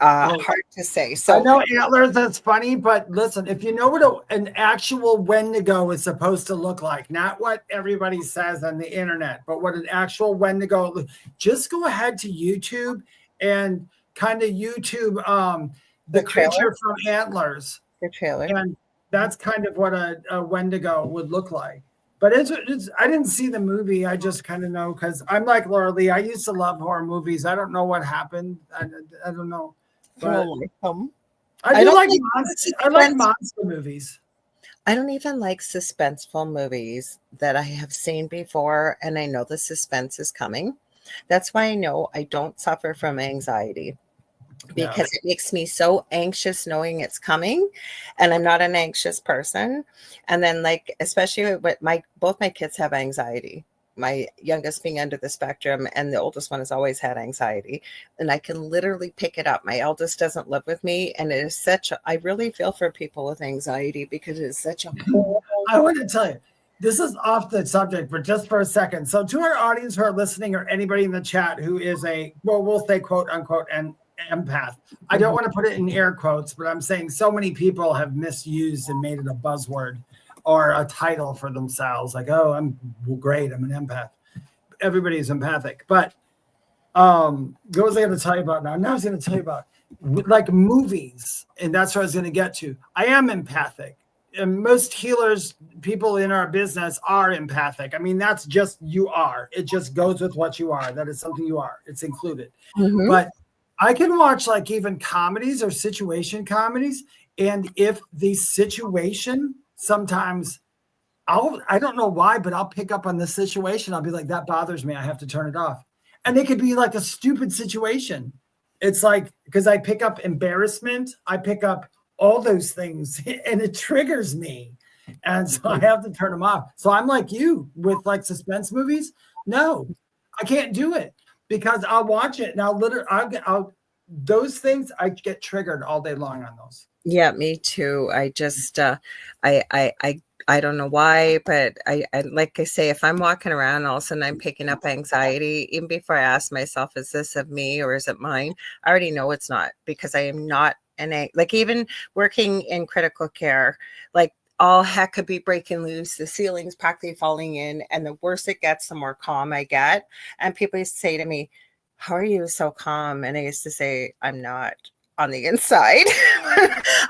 hard to say. So I know antlers, that's funny, but listen, if you know what an actual Wendigo is supposed to look like, not what everybody says on the internet, but what an actual Wendigo, just go ahead to YouTube and kind of YouTube the creature from Antlers. The trailer. And that's kind of what a Wendigo would look like. But it's I didn't see the movie. I just kind of know, because I'm like Lorilei. I used to love horror movies. I don't know what happened. I don't know. But I like monster movies. I don't even like suspenseful movies that I have seen before, and I know the suspense is coming. That's why I know I don't suffer from anxiety, because it makes me so anxious knowing it's coming, and I'm not an anxious person. And then, like, especially with both my kids have anxiety, my youngest being under the spectrum, and the oldest one has always had anxiety, and I can literally pick it up. My eldest doesn't live with me, and it is I really feel for people with anxiety, because it's such a I want to tell you, this is off the subject, but just for a second. So to our audience who are listening, or anybody in the chat who is we'll say quote unquote and empath. I don't want to put it in air quotes, but I'm saying so many people have misused and made it a buzzword or a title for themselves. Like, oh, I'm great, I'm an empath. Everybody's empathic. But what was I going to tell you about now? Now I was going to tell you about like movies, and that's what I was going to get to. I am empathic. And most healers, people in our business, are empathic. I mean, that's just you are. It just goes with what you are. That is something you are. It's included. Mm-hmm. But I can watch like even comedies or situation comedies. And if the situation, sometimes I don't know why, but I'll pick up on the situation. I'll be like, that bothers me. I have to turn it off. And it could be like a stupid situation. It's like, because I pick up embarrassment, I pick up all those things, and it triggers me. And so I have to turn them off. So I'm like you with like suspense movies. No, I can't do it, because I'll watch it and I'll those things, I get triggered all day long on those. Yeah, me too. I just, I don't know why, but I like I say, if I'm walking around, all of a sudden I'm picking up anxiety, even before I ask myself, is this of me or is it mine? I already know it's not, because I am not like even working in critical care, like all heck could be breaking loose. The ceiling's practically falling in, and the worse it gets, the more calm I get. And people used to say to me, how are you so calm? And I used to say, I'm not on the inside.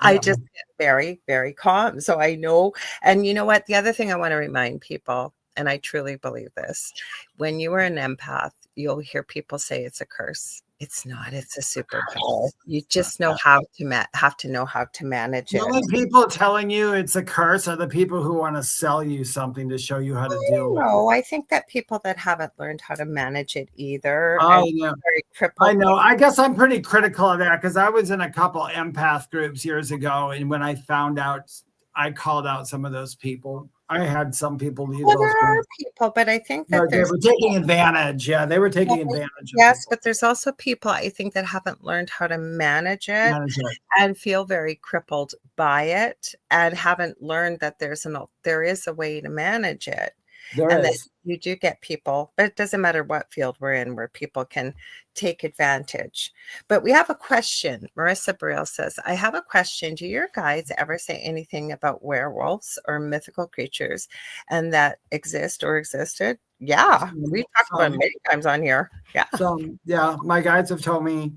I just get very, very calm. So I know. And you know what? The other thing I want to remind people, and I truly believe this, when you are an empath, you'll hear people say it's a curse. It's not. It's a superpower. You just know how to have to know how to manage it. The only people telling you it's a curse are the people who want to sell you something to show you how to deal with it. No, I think that people that haven't learned how to manage it either. I know. I know. I guess I'm pretty critical of that, because I was in a couple empath groups years ago, and when I found out, I called out some of those people. I had some people leave those there are groups. people, but I think that they were taking advantage. Yeah, they were taking advantage. Yes, but there's also people, I think, that haven't learned how to manage it and feel very crippled by it, and haven't learned that there is a way to manage it. And that you do get people, but it doesn't matter what field we're in, where people can take advantage. But we have a question. Marissa Burrell says, I have a question. Do your guides ever say anything about werewolves or mythical creatures and that exist or existed? Yeah, we talked about it many times on here. Yeah. So yeah, my guides have told me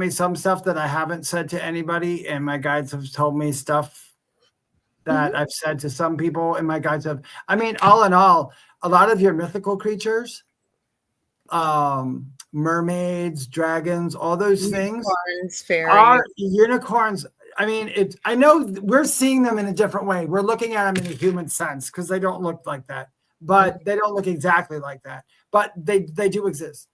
some stuff that I haven't said to anybody, and my guides have told me stuff that I've said to some people, and my guides have, I mean, all in all, a lot of your mythical creatures, mermaids, dragons, all those things are unicorns. I mean, I know we're seeing them in a different way. We're looking at them in a human sense, because they don't look like that. but they don't look exactly like that. But they do exist.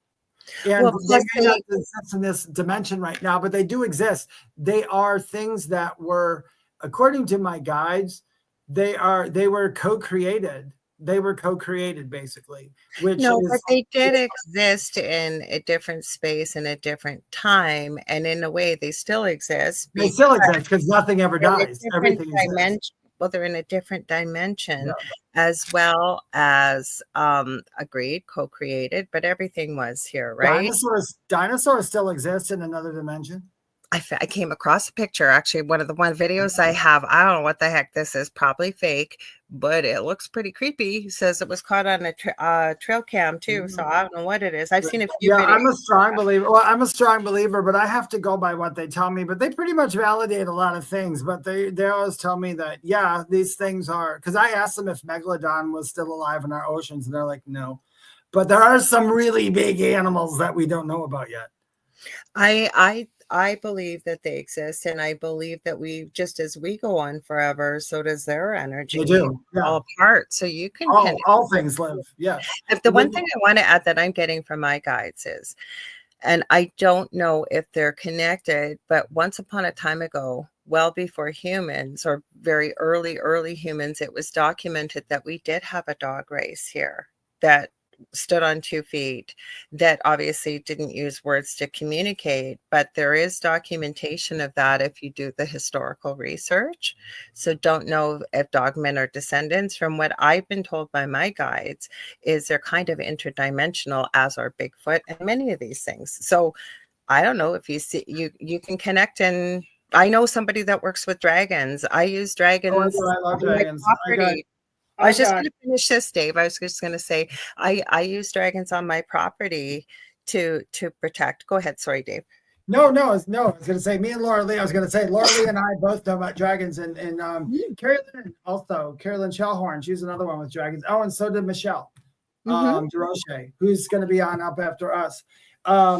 And Well, they plus may not exist in this dimension right now, but they do exist. They are things that were, according to my guides, they were co-created. They were co-created, basically, which no, is but they did exist in a different space and a different time, and in a way, they still exist they still exist because nothing ever in a dies. different Everything exists. dimension. Well, they're in a different dimension, Yeah. as well as agreed, co-created, but everything was here, right? Dinosaurs still exist in another dimension. I came across a picture, actually, one of the videos I have. I don't know what the heck this is, probably fake, but it looks pretty creepy. He says it was caught on a trail cam too, so I don't know what it is. I've seen a few videos. I'm a strong believer. Well, I'm a strong believer, but I have to go by what they tell me. But they pretty much validate a lot of things. But they always tell me that, yeah, these things are, because I asked them if Megalodon was still alive in our oceans, and they're like, no. But there are some really big animals that we don't know about yet. I believe that they exist, and I believe that we, just as we go on forever, so does their energy. They do. Yeah. All apart. So you can all things live. Yeah. If the one thing I want to add that I'm getting from my guides is, and I don't know if they're connected, but once upon a time ago, well before humans, or very early humans, it was documented that we did have a dog race here that stood on 2 feet, that obviously didn't use words to communicate, but there is documentation of that if you do the historical research. So don't know if dogmen are descendants. From what I've been told by my guides is they're kind of interdimensional, as are Bigfoot and many of these things. So I don't know if you see, you can connect. And I know somebody that works with dragons. I use dragons. I love dragons. I was just going to finish this, Dave. I was just going to say, I use dragons on my property to protect. Go ahead. Sorry, Dave. No. I was going to say, me and Lorilei. I was going to say, Lorilei and I both know about dragons, and Carolyn also. Carolyn Shellhorn, she's another one with dragons. Oh, and so did Michelle DeRoche, who's going to be on up after us.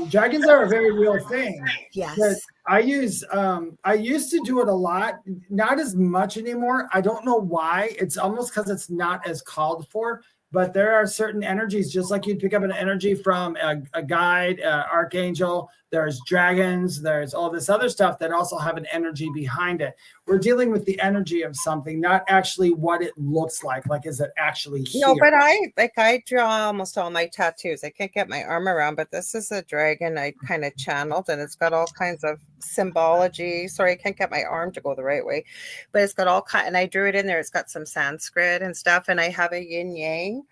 Dragons are a very real thing. Yes. I used to do it a lot, not as much anymore. I don't know why. It's almost because it's not as called for, but there are certain energies, just like you'd pick up an energy from a guide, archangel. There's dragons, there's all this other stuff that also have an energy behind it. We're dealing with the energy of something, not actually what it looks like. Like, is it actually here? No, but I draw almost all my tattoos. I can't get my arm around, but this is a dragon I kind of channeled, and it's got all kinds of symbology. Sorry, I can't get my arm to go the right way, but it's got all kind, and I drew it in there. It's got some Sanskrit and stuff, and I have a yin yang.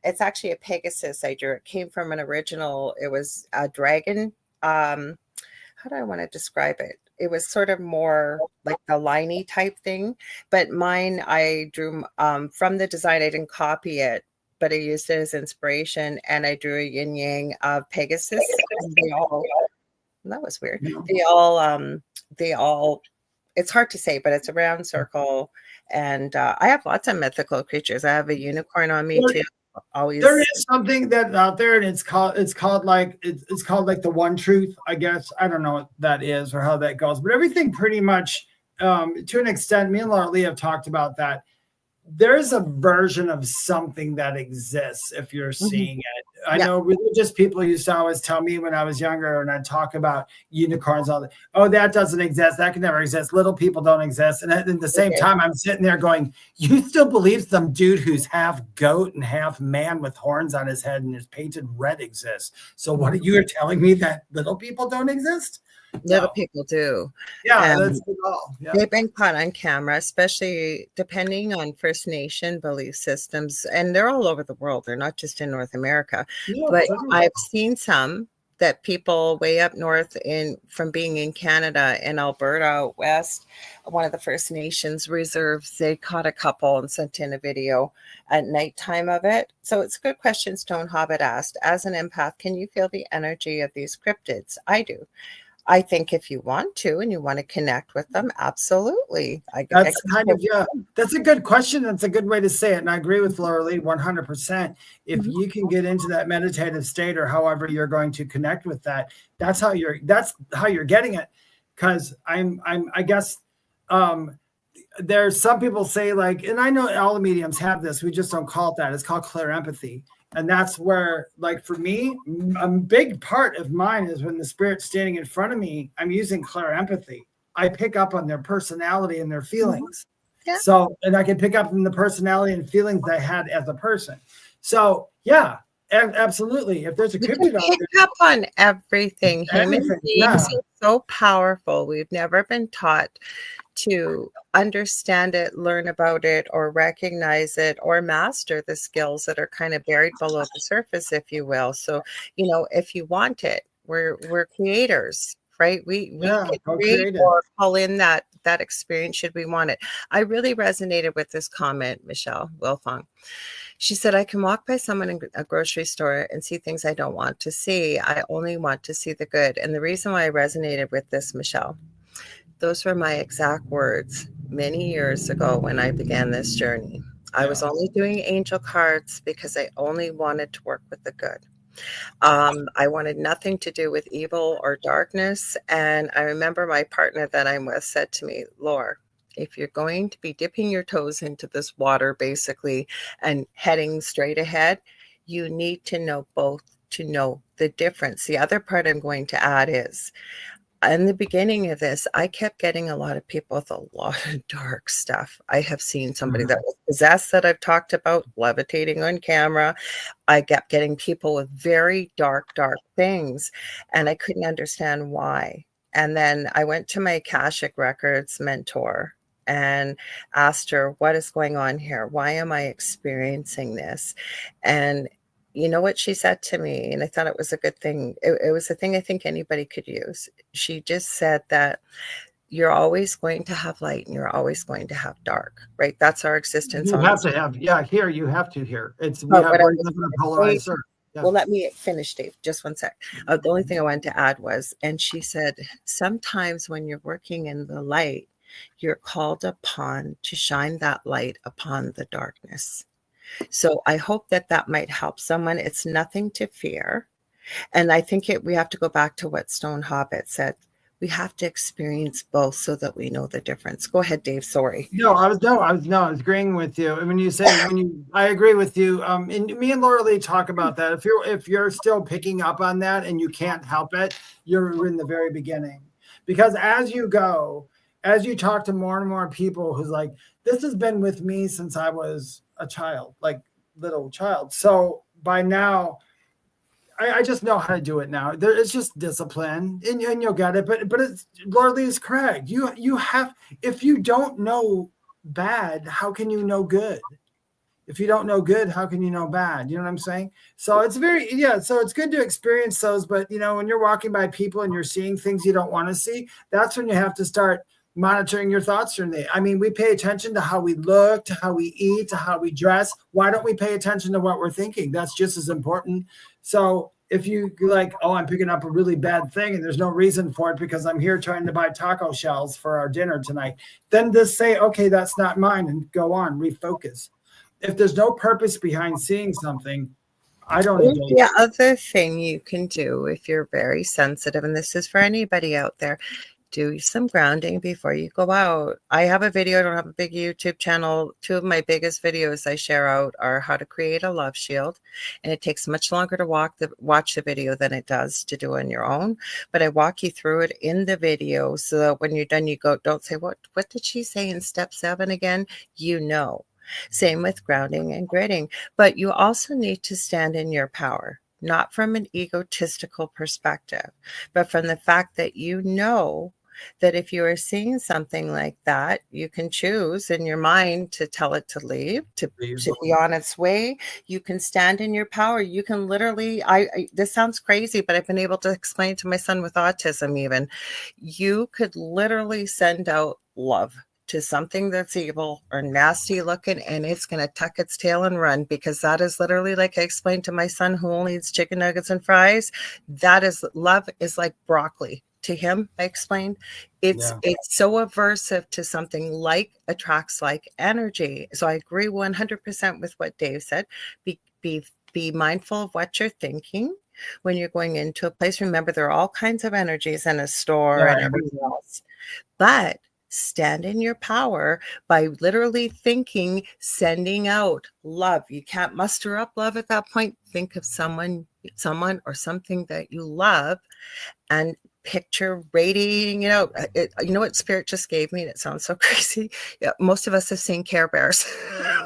It's actually a Pegasus I drew. It came from an original. It was a dragon. How do I want to describe it? It was sort of more like the liney type thing, but mine I drew from the design. I didn't copy it, but I used it as inspiration, and I drew a yin yang of Pegasus. And they all, that was weird. They all. It's hard to say, but it's a round circle, and I have lots of mythical creatures. I have a unicorn on me too. Always. There is something that out there, and it's called like the one truth, I guess. I don't know what that is or how that goes, but everything pretty much to an extent, me and Lorilei have talked about that. There's a version of something that exists if you're seeing it. I know religious people used to always tell me when I was younger, and I'd talk about unicorns, all that. Oh, that doesn't exist. That can never exist. Little people don't exist. And at the same time, I'm sitting there going, you still believe some dude who's half goat and half man with horns on his head and is painted red exists. So what are you telling me, that little people don't exist? Little people do. Yeah, that's the goal. Yeah. They've been caught on camera, especially depending on First Nation belief systems. And they're all over the world. They're not just in North America. But I've seen some that people way up north from being in Canada, in Alberta, out west, one of the First Nations reserves, they caught a couple and sent in a video at nighttime of it. So it's a good question Stone Hobbit asked. As an empath, can you feel the energy of these cryptids? I do. I think if you want to and you want to connect with them, absolutely. That's a good question. That's a good way to say it. And I agree with Lorilei 100%. If you can get into that meditative state, or however you're going to connect with that, that's how you're getting it. Because I guess there's some people say like, and I know all the mediums have this, we just don't call it that. It's called clear empathy. And that's where, like, for me, a big part of mine is when the spirit's standing in front of me, I'm using clear empathy. I pick up on their personality and their feelings. Yeah. So, and I can pick up on the personality and feelings I had as a person. So, yeah, absolutely. If there's a We cryptid can out pick there, up on everything. Human Everything, beings yeah. are so powerful. We've never been taught to understand it, learn about it, or recognize it, or master the skills that are kind of buried below the surface, if you will. So, if you want it, we're creators, right? We Yeah, can create co-creative. or pull in that experience should we want it. I really resonated with this comment, Michelle Wilfong. She said, I can walk by someone in a grocery store and see things I don't want to see. I only want to see the good. And the reason why I resonated with this, Michelle, those were my exact words many years ago when I began this journey. I was only doing angel cards because I only wanted to work with the good. I wanted nothing to do with evil or darkness. And I remember my partner that I'm with said to me, Laura, if you're going to be dipping your toes into this water, basically, and heading straight ahead, you need to know both to know the difference. The other part I'm going to add is, in the beginning of this, I kept getting a lot of people with a lot of dark stuff. I have seen somebody that was possessed that I've talked about, levitating on camera. I kept getting people with very dark things, and I couldn't understand why. And then I went to my Akashic Records mentor and asked her, what is going on here? Why am I experiencing this? And you know what she said to me, and I thought it was a good thing. It was a thing I think anybody could use. She just said that you're always going to have light and you're always going to have dark, right? That's our existence. You have to have, here, you have to hear. We But have what I we're was living in a gonna polarized say- earth. Yeah. Well, let me finish, Dave. Just one sec. The only thing I wanted to add was, and she said, sometimes when you're working in the light, you're called upon to shine that light upon the darkness. So I hope that might help someone. It's nothing to fear. And I think we have to go back to what Stone Hobbit said. We have to experience both so that we know the difference. Go ahead, Dave. Sorry. I was agreeing with you. And I agree with you. And me and Lorilei talk about that. If you're still picking up on that and you can't help it, you're in the very beginning. Because as you talk to more and more people who's like, this has been with me since I was a child, like little child. So by now, I just know how to do it now. It's just discipline, and you'll get it. But it's Lorilei correct. You have, if you don't know bad, how can you know good? If you don't know good, how can you know bad? You know what I'm saying? So it's so it's good to experience those. But when you're walking by people and you're seeing things you don't want to see, that's when you have to start monitoring your thoughts during the day. I mean, we pay attention to how we look, to how we eat, to how we dress. Why don't we pay attention to what we're thinking? That's just as important. So if you like, oh, I'm picking up a really bad thing and there's no reason for it because I'm here trying to buy taco shells for our dinner tonight, then just say, okay, that's not mine, and go on, refocus. If there's no purpose behind seeing something, I don't engage. The other thing you can do if you're very sensitive, and this is for anybody out there, do some grounding before you go out. I have a video. I don't have a big YouTube channel. Two of my biggest videos I share out are how to create a love shield. And it takes much longer to watch the video than it does to do on your own. But I walk you through it in the video so that when you're done, you don't say, what did she say in step 7 again? Same with grounding and gritting. But you also need to stand in your power, not from an egotistical perspective, but from the fact that that if you are seeing something like that, you can choose in your mind to tell it to leave, to be on its way. You can stand in your power. You can literally, this sounds crazy, but I've been able to explain to my son with autism even, you could literally send out love to something that's evil or nasty looking, and it's going to tuck its tail and run, because that is literally, like I explained to my son who only eats chicken nuggets and fries, love is like broccoli. To him, I explained, it's so aversive to something like attracts like energy. So I agree 100% with what Dave said. Be mindful of what you're thinking when you're going into a place. Remember, there are all kinds of energies in a store and everything else. But stand in your power by literally thinking, sending out love. You can't muster up love at that point. Think of someone or something that you love and picture radiating it out. You know what Spirit just gave me? And it sounds so crazy. Yeah, most of us have seen Care Bears.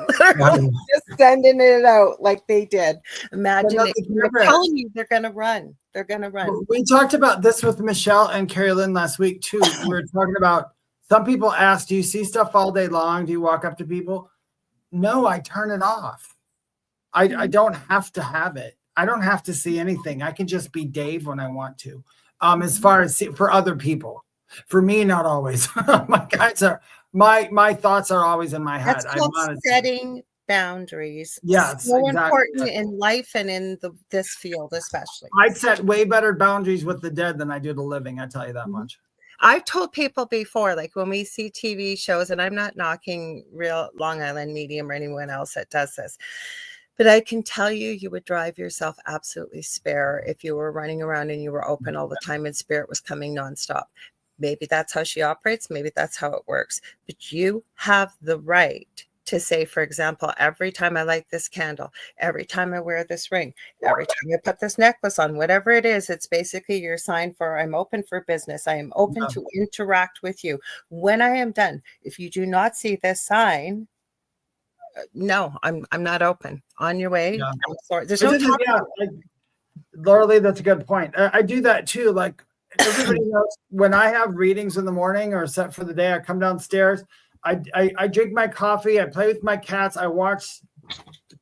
Literally just sending it out like they did. Imagine it. They're telling you they're going to run. They're going to run. We talked about this with Michelle and Carrie Lynn last week too. We were talking about, some people ask, do you see stuff all day long? Do you walk up to people? No, I turn it off. I don't have to have it. I don't have to see anything. I can just be Dave when I want to. As far as for other people, for me, not always. My thoughts are always in my head. That's called setting boundaries. Yes, so exactly. Important in life and in this field, especially. I set way better boundaries with the dead than I do the living. I tell you that much. I've told people before, like when we see TV shows, and I'm not knocking real Long Island Medium or anyone else that does this, but I can tell you would drive yourself absolutely spare if you were running around and you were open all the time and Spirit was coming nonstop. Maybe that's how she operates. Maybe that's how it works. But you have the right to say, for example, every time I light this candle, every time I wear this ring, every time I put this necklace on, whatever it is, it's basically your sign for I'm open for business. I am open to interact with you. When I am done, if you do not see this sign, no, I'm not open. On your way. Yeah. I'm sorry. There's no time. Lorilei, that's a good point. I do that too. Like everybody knows, when I have readings in the morning or set for the day, I come downstairs, I drink my coffee, I play with my cats, I watch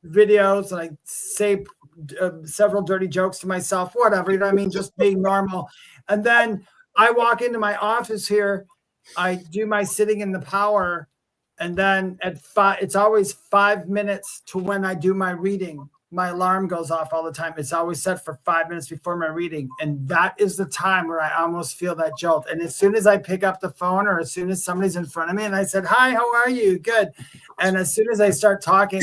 videos, and I say several dirty jokes to myself, whatever, you know what I mean? Just being normal. And then I walk into my office here, I do my sitting in the power. And then at 5, it's always 5 minutes to when I do my reading. My alarm goes off all the time. It's always set for 5 minutes before my reading. And that is the time where I almost feel that jolt. And as soon as I pick up the phone, or as soon as somebody's in front of me and I said, hi, how are you? Good. And as soon as I start talking,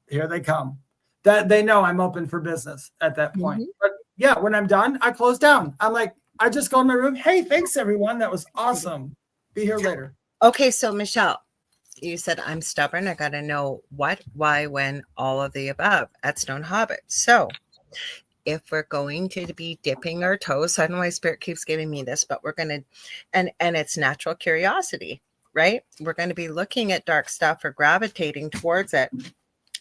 here they come. That they know I'm open for business at that point. But yeah, when I'm done, I close down. I'm like, I just go in my room. Hey, thanks everyone. That was awesome. Be here later. Okay, so Michelle, you said I'm stubborn. I got to know what, why, when, all of the above at Stone Hobbit. So if we're going to be dipping our toes, so I don't know why Spirit keeps giving me this, but we're going to, and it's natural curiosity, right? We're going to be looking at dark stuff or gravitating towards it.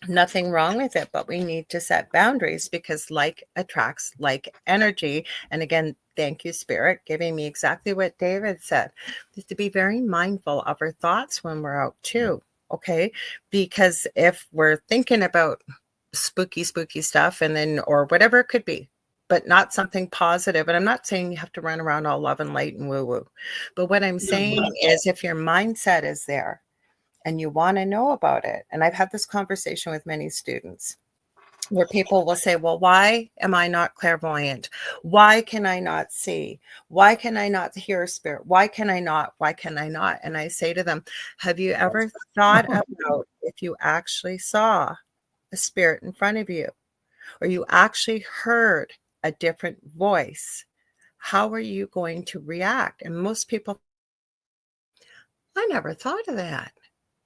Nothing wrong with it, but we need to set boundaries because like attracts like energy. And again, thank you, Spirit, giving me exactly what David said. We have to be very mindful of our thoughts when we're out too, okay? Because if we're thinking about spooky stuff and then, or whatever it could be, but not something positive. And I'm not saying you have to run around all love and light and woo-woo. But what I'm saying is if your mindset is there, and you want to know about it. And I've had this conversation with many students where people will say, well, why am I not clairvoyant? Why can I not see? Why can I not hear a spirit? Why can I not? Why can I not? And I say to them, have you ever thought about if you actually saw a spirit in front of you, or you actually heard a different voice? How are you going to react? And most people, I never thought of that.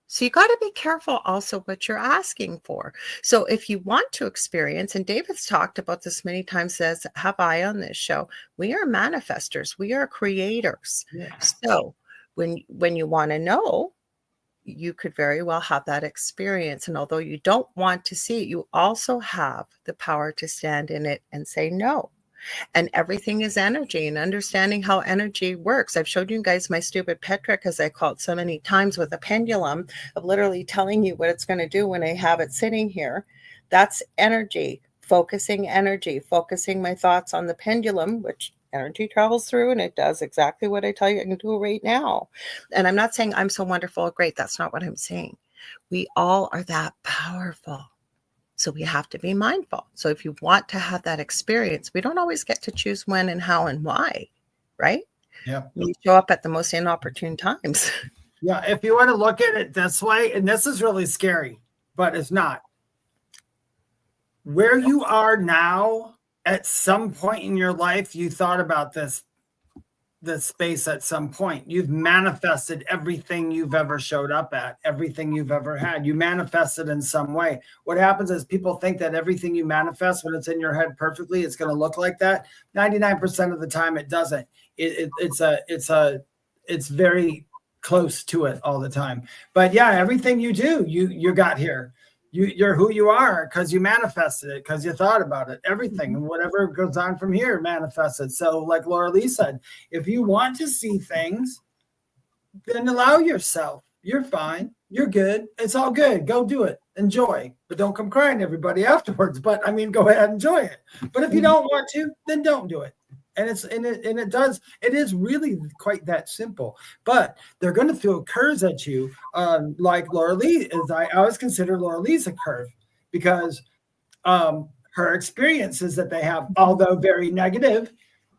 So you got to be careful also what you're asking for. So if you want to experience, and David's talked about this many times, as have I on this show, we are manifestors. We are creators. Yeah. So when you want to know, you could very well have that experience. And although you don't want to see it, you also have the power to stand in it and say no. And everything is energy, and understanding how energy works. I've showed you guys my stupid pet trick, as I call it so many times, with a pendulum, of literally telling you what it's going to do when I have it sitting here. That's energy, focusing my thoughts on the pendulum, which energy travels through, and it does exactly what I tell you I can do right now. And I'm not saying I'm so wonderful or great. That's not what I'm saying. We all are that powerful. So we have to be mindful. So if you want to have that experience, we don't always get to choose when and how and why, right? Yeah. We show up at the most inopportune times. Yeah. If you want to look at it this way, and this is really scary, but it's not. Where you are now, at some point in your life, you thought about this the space at some point. You've manifested everything you've ever showed up at, everything you've ever had. You manifested in some way. What happens is people think that everything you manifest, when it's in your head perfectly, it's going to look like that. 99% of the time, it doesn't. It's very close to it all the time. But yeah, everything you do, you got here. You're who you are because you manifested it, because you thought about it, everything. And whatever goes on from here manifested. So like Lorilei said, if you want to see things, then allow yourself. You're fine. You're good. It's all good. Go do it. Enjoy. But don't come crying to everybody afterwards. But I mean, go ahead and enjoy it. But if you don't want to, then don't do it. And it is really quite that simple. But they're going to throw curves at you, like Lorilei is. I always consider Lorilei a curve, because her experiences that they have, although very negative,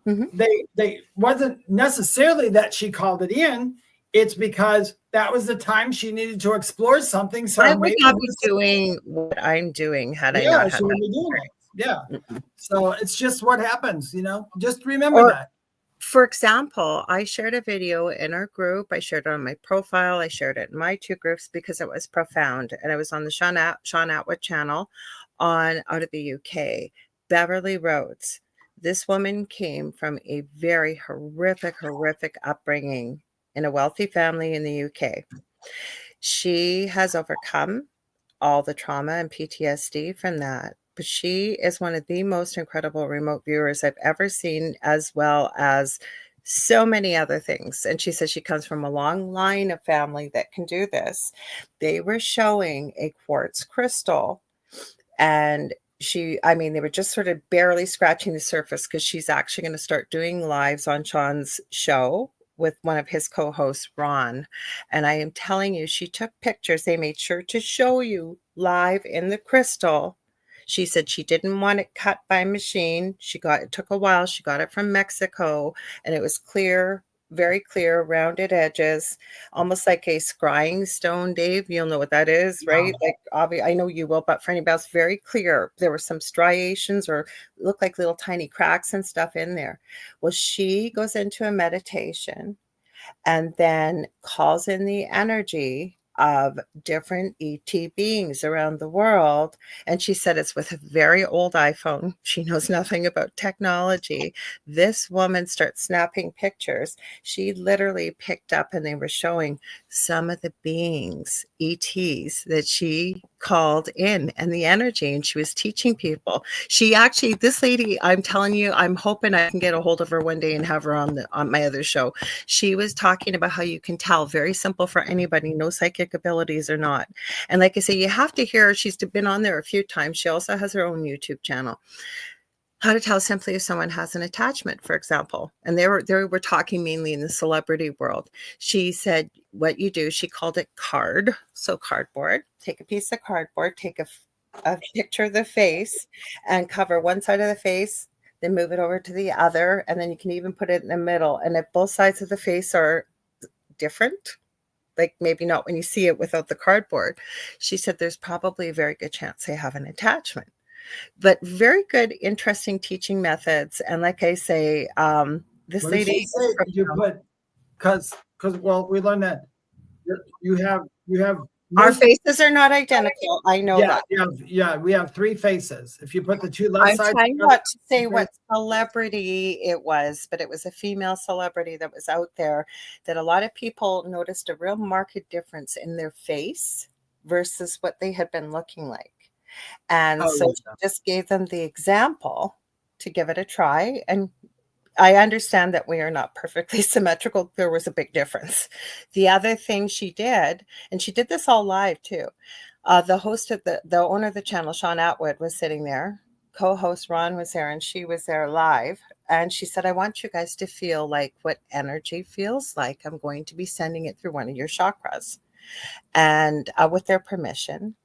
they wasn't necessarily that she called it in. It's because that was the time she needed to explore something. So I would not be doing what I'm doing had I not had she would be doing it. Yeah. So it's just what happens, just remember that. For example, I shared a video in our group. I shared it on my profile. I shared it in my 2 groups because it was profound. And it was on the Sean Atwood channel out of the UK, Beverly Rhodes. This woman came from a very horrific upbringing in a wealthy family in the UK. She has overcome all the trauma and PTSD from that. But she is one of the most incredible remote viewers I've ever seen, as well as so many other things. And she says she comes from a long line of family that can do this. They were showing a quartz crystal, and they were just sort of barely scratching the surface, because she's actually going to start doing lives on Sean's show with one of his co-hosts, Ron. And I am telling you, she took pictures. They made sure to show you live in the crystal. She said she didn't want it cut by machine. It took a while. She got it from Mexico, and it was clear, very clear, rounded edges, almost like a scrying stone. Dave, you'll know what that is, right? Like, I know you will, but for anybody else, very clear. There were some striations, or looked like little tiny cracks and stuff in there. Well, she goes into a meditation and then calls in the energy of different ET beings around the world. And she said it's with a very old iPhone. She knows nothing about technology. This woman starts snapping pictures. She literally picked up, and they were showing some of the beings, ETs, that she called in, and the energy, and she was teaching people. This lady, I'm telling you, I'm hoping I can get a hold of her one day and have her on my other show. She was talking about how you can tell, very simple for anybody, no psychic abilities or not. And like I say, you have to hear her. She's been on there a few times. She also has her own YouTube channel. How to tell simply if someone has an attachment, for example. And they were talking mainly in the celebrity world. She said what you do, she called it card. So cardboard, take a piece of cardboard, take a picture of the face and cover one side of the face, then move it over to the other. And then you can even put it in the middle. And if both sides of the face are different, like maybe not when you see it without the cardboard, she said there's probably a very good chance they have an attachment. But very good, interesting teaching methods. And like I say, this lady, because we learned that you have our faces are not identical. I know that. We have 3 faces. If you put the 2 left sides, I'm trying not to say what celebrity it was, but it was a female celebrity that was out there that a lot of people noticed a real marked difference in their face versus what they had been looking like. And she just gave them the example to give it a try. And I understand that we are not perfectly symmetrical. There was a big difference. The other thing she did, and she did this all live too. The host of the owner of the channel, Sean Atwood, was sitting there. Co-host Ron was there, and she was there live. And she said, I want you guys to feel like what energy feels like. I'm going to be sending it through one of your chakras. And with their permission.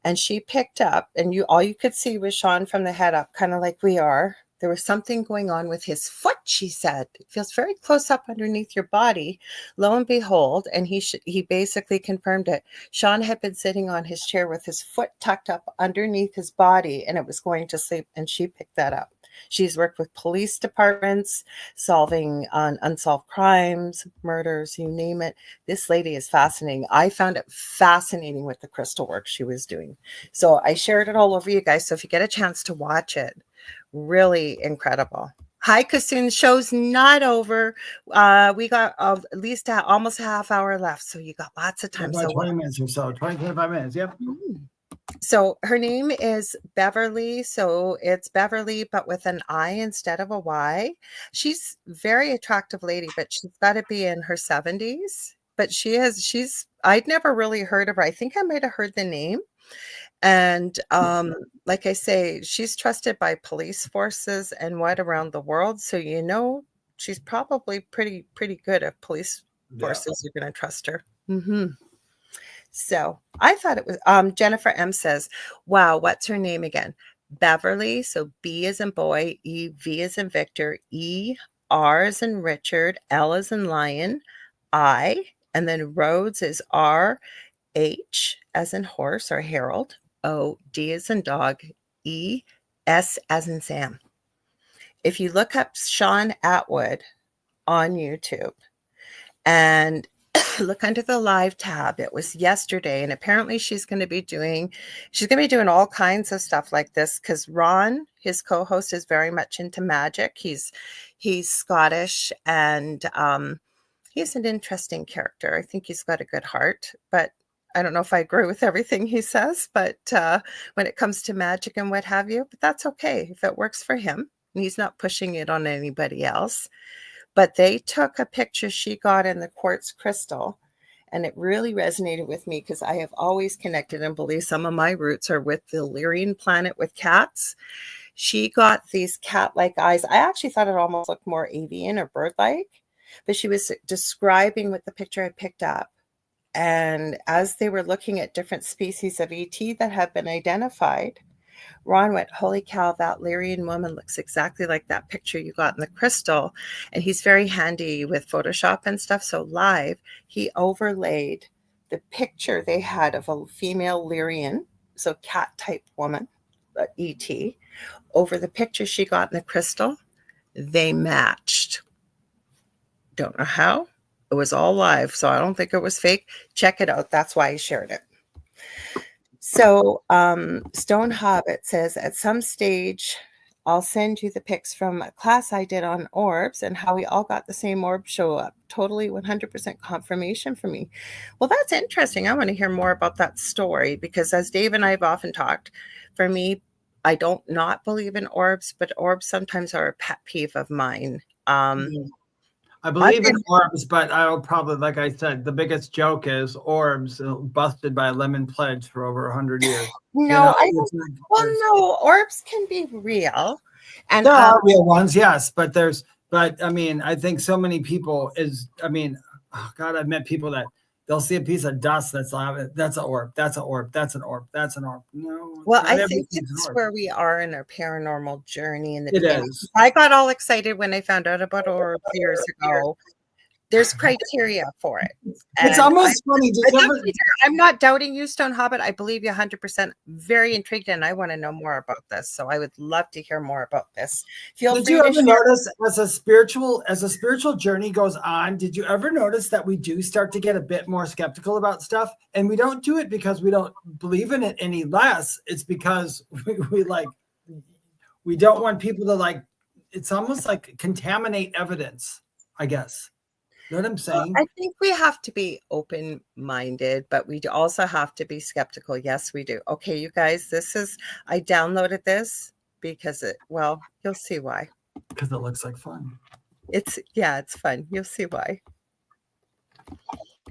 And she picked up, and all you could see was Sean from the head up, kind of like we are. There was something going on with his foot, she said. It feels very close up underneath your body. Lo and behold, and he basically confirmed it. Sean had been sitting on his chair with his foot tucked up underneath his body, and it was going to sleep, and she picked that up. She's worked with police departments, solving unsolved crimes, murders, you name it. This lady is fascinating. I found it fascinating with the crystal work she was doing. So I shared it all over you guys. So if you get a chance to watch it, really incredible. Hi, Kasoon. Show's not over. We got at least almost a half hour left. So you got lots of time. About 20 minutes or so, 25 minutes. Yep. So her name is Beverly. So it's Beverly, but with an I instead of a Y. She's a very attractive lady, but she's got to be in her 70s. But I'd never really heard of her. I think I might have heard the name. And like I say, she's trusted by police forces and around the world. So, she's probably pretty good if police forces are going to trust her. So I thought it was, Jennifer M says, wow, what's her name again? Beverly. So B is in boy, E, V is in Victor, E, R is in Richard, L is in lion, I, and then Rhodes is R, H as in horse or Harold, O, D as in dog, E, S as in Sam. If you look up Sean Atwood on YouTube and look under the live tab, it was yesterday, and apparently she's going to be doing all kinds of stuff like this, because Ron, his co-host, is very much into magic. He's Scottish, and he's an interesting character. I think he's got a good heart, but I don't know if I agree with everything he says, but when it comes to magic and what have you, but that's okay if it works for him, and he's not pushing it on anybody else. But they took a picture she got in the quartz crystal, and it really resonated with me because I have always connected and believe some of my roots are with the Lyrian planet with cats. She got these cat-like eyes. I actually thought it almost looked more avian or bird-like, but she was describing with the picture I picked up. And as they were looking at different species of ET that have been identified, Ron went, holy cow, that Lyrian woman looks exactly like that picture you got in the crystal. And he's very handy with Photoshop and stuff. So live, he overlaid the picture they had of a female Lyrian, so cat type woman, ET, over the picture she got in the crystal. They matched. Don't know how. It was all live, so I don't think it was fake. Check it out. That's why I shared it. So Stone Hobbit says, at some stage, I'll send you the pics from a class I did on orbs and how we all got the same orb show up. Totally 100% confirmation for me. Well, that's interesting. I want to hear more about that story, because as Dave and I have often talked, for me, I don't not believe in orbs, but orbs sometimes are a pet peeve of mine. I believe in orbs, but I'll probably, like I said, the biggest joke is orbs busted by a lemon pledge for over 100 years. No, no, orbs can be real. And there are real ones, yes, but I mean, I think so many people oh God, I've met people that they'll see a piece of dust that's an orb, that's an orb, that's an orb, that's an orb. No. Well, I think it's where we are in our paranormal journey in the beginning. Is. I got all excited when I found out about orbs years ago. There's criteria for it. It's almost funny. I'm not doubting you, Stone Hobbit. I believe you 100%. Very intrigued, and I want to know more about this. So I would love to hear more about this. Did you ever notice as a spiritual journey goes on, did you ever notice that we do start to get a bit more skeptical about stuff? And we don't do it because we don't believe in it any less. It's because we don't want people to it's almost like contaminate evidence, I guess. You know what I'm saying? I think we have to be open-minded, but we also have to be skeptical. Yes, we do. Okay, you guys, I downloaded this because you'll see why. Because it looks like fun. It's fun. You'll see why.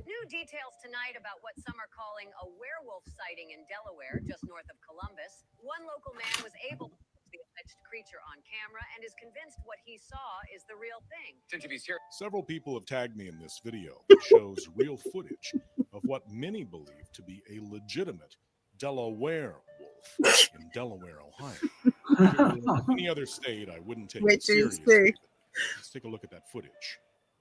New details tonight about what some are calling a werewolf sighting in Delaware, just north of Columbus. One local man was able to see the alleged creature on camera and is convinced what he saw is the real thing. Several people have tagged me in this video that shows real footage of what many believe to be a legitimate Delaware wolf in Delaware, Ohio. If it were any other state, I wouldn't take it seriously. Let's take a look at that footage.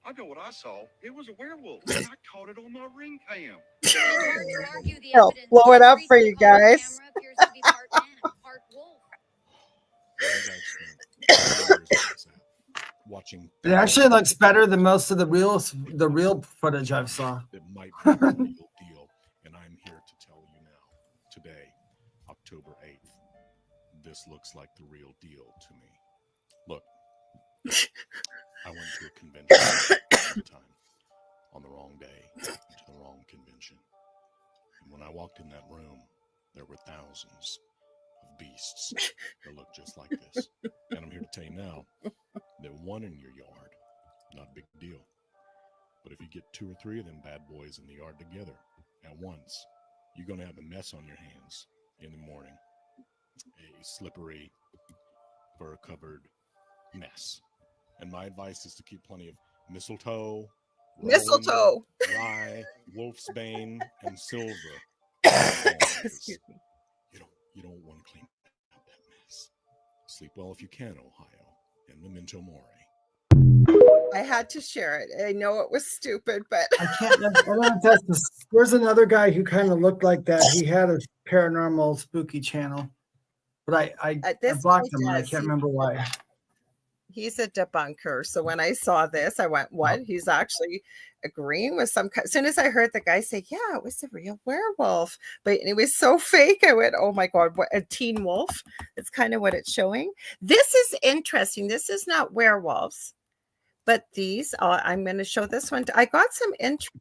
I know what I saw. It was a werewolf. I caught it on my ring cam. I'll blow it up for you guys. Watching It actually looks better than most of the real footage I've saw. It might be the real deal, and I'm here to tell you now. Today, October 8th, this looks like the real deal to me. Look, I went to a convention one time on the wrong day to the wrong convention. And when I walked in that room, there were thousands of beasts that looked just like this. And I'm here to tell you now that one in your yard, not a big deal. But if you get 2 or 3 of them bad boys in the yard together at once, you're going to have a mess on your hands in the morning. A slippery, fur-covered mess. And my advice is to keep plenty of mistletoe, rowan, rye, wolfsbane, and silver. Excuse me. You don't want to clean up that mess. Sleep well if you can, Ohio. And memento mori. I had to share it. I know it was stupid, but I don't test this. There's another guy who kind of looked like that. He had a paranormal spooky channel, but I blocked him. And I can't remember why. He's a debunker. So when I saw this, I went, what? He's actually agreeing with some kind. As soon as I heard the guy say, yeah, it was a real werewolf, but it was so fake. I went, oh my God, what a teen wolf. That's kind of what it's showing. This is interesting. This is not werewolves, but these, I'm going to show this one. I got some interest.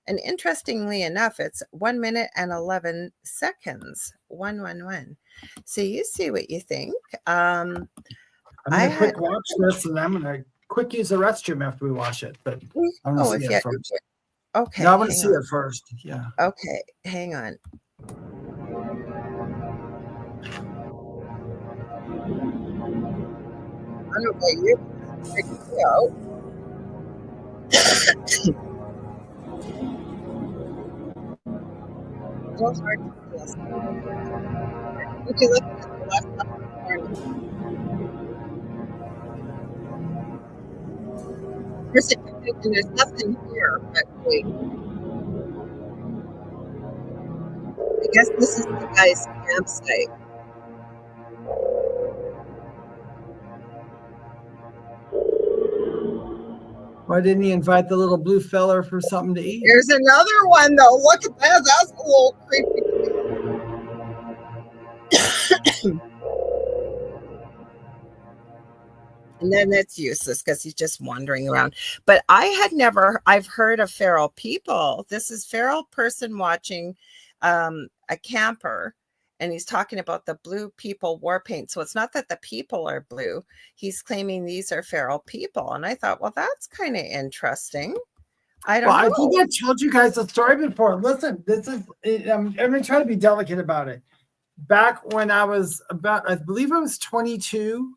And interestingly enough, it's 1 minute and 11 seconds. 111. So you see what you think. I'm going to quick watch this, and I'm going to quick use the restroom after we watch it. But I'm going to see it first. Okay. No, I want to see it first. Yeah. Okay. Hang on. I don't know you. Those are just. Would you look at the left corner? There's nothing here, but wait. I guess this is the guy's campsite. Why didn't he invite the little blue feller for something to eat? There's another one, though. Look at that. That's a little creepy. And then it's useless because he's just wandering around. But I've heard of feral people. This is feral person watching a camper. And he's talking about the blue people war paint. So it's not that the people are blue. He's claiming these are feral people. And I thought, well, that's kind of interesting. I don't know. I think I told you guys the story before. Listen, this is, I'm going to try to be delicate about it. Back when I was I believe I was 22,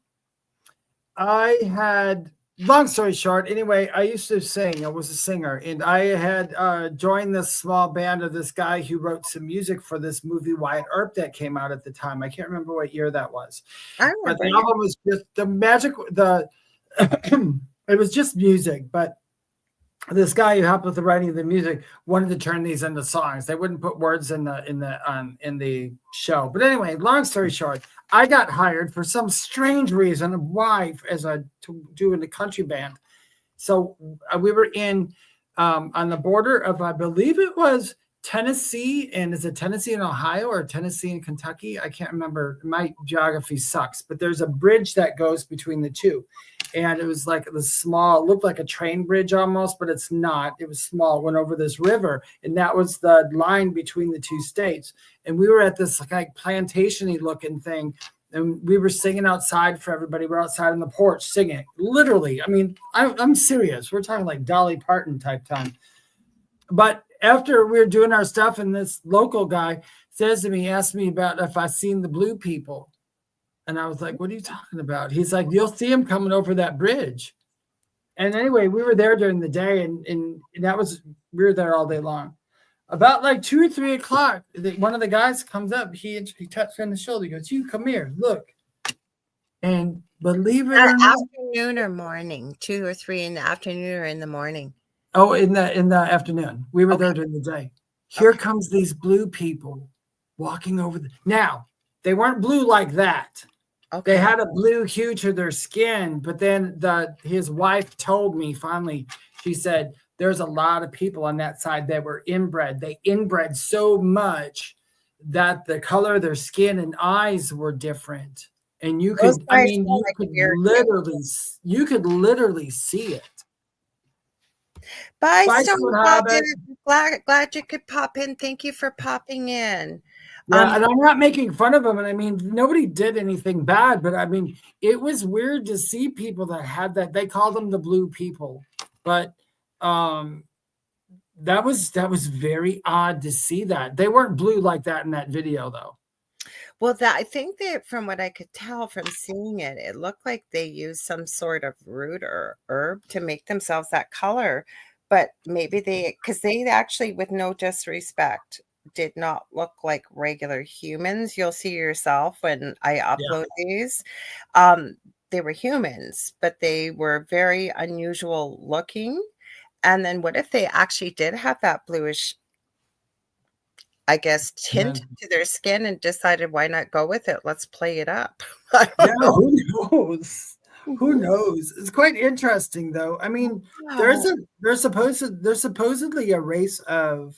I had, long story short, anyway, I used to sing. I was a singer, and I had joined this small band of this guy who wrote some music for this movie Wyatt Earp that came out at the time. I can't remember what year that was. But the album was just it was just music, but this guy who helped with the writing of the music wanted to turn these into songs. They wouldn't put words in the show. But anyway, long story short, I got hired for some strange reason why to do in the country band. So we were in on the border of, I believe it was Tennessee, and is it Tennessee and Ohio or Tennessee and Kentucky? I can't remember. My geography sucks, but there's a bridge that goes between the two. And it was like the small, it looked like a train bridge almost, but it's not. It was small, went over this river, and that was the line between the two states. And we were at this like plantation-y looking thing, and we were singing outside for everybody. We're outside on the porch singing, literally. I mean, I'm serious. We're talking like Dolly Parton type time. But after we were doing our stuff, and this local guy says to me, asked me about if I seen the blue people. And I was like, what are you talking about? He's like, you'll see him coming over that bridge. And anyway, we were there during the day, and that was, we were there all day long. About like 2 or 3 o'clock, one of the guys comes up. He touched me on the shoulder. He goes, you come here, look. And believe it or not. Afternoon or morning? 2 or 3 in the afternoon or in the morning? Oh, in the afternoon. We were there during the day. Here comes these blue people walking over now. they weren't blue like that. Okay. They had a blue hue to their skin, but then his wife told me finally, she said, there's a lot of people on that side that were inbred. They inbred so much that the color of their skin and eyes were different. And you Those could, I guys mean, sound you could literally see it. Bye, Bye, Stone Stone Hobbit. Hobbit. Glad you could pop in. Thank you for popping in. Yeah, and I'm not making fun of them. And I mean, nobody did anything bad, but I mean, it was weird to see people that had that. They called them the blue people, but that was very odd to see that. They weren't blue like that in that video, though. Well, I think that from what I could tell from seeing it, it looked like they used some sort of root or herb to make themselves that color. But maybe because they actually, with no disrespect, did not look like regular humans. You'll see yourself when I upload these. They were humans, but they were very unusual looking. And then what if they actually did have that bluish, I guess, tint to their skin and decided, why not go with it? Let's play it up. Who knows? Who knows? It's quite interesting, though. I mean, there's supposedly a race of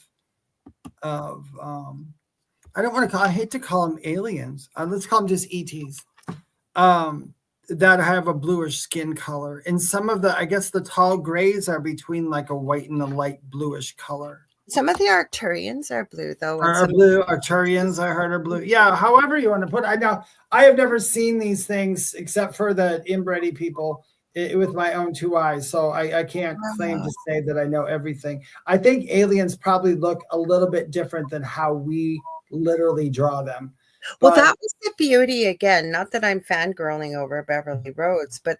I don't want to I hate to call them aliens. Let's call them just ETs. That have a bluish skin color. And some of I guess the tall grays are between like a white and a light bluish color. Some of the Arcturians are blue, though. Arcturians, I heard, are blue. Yeah, however you want to put it. I have never seen these things except for the inbreedy people with my own two eyes. So I can't claim to say that I know everything. I think aliens probably look a little bit different than how we literally draw them. Well, that was the beauty, again, not that I'm fangirling over Beverly Rhodes, but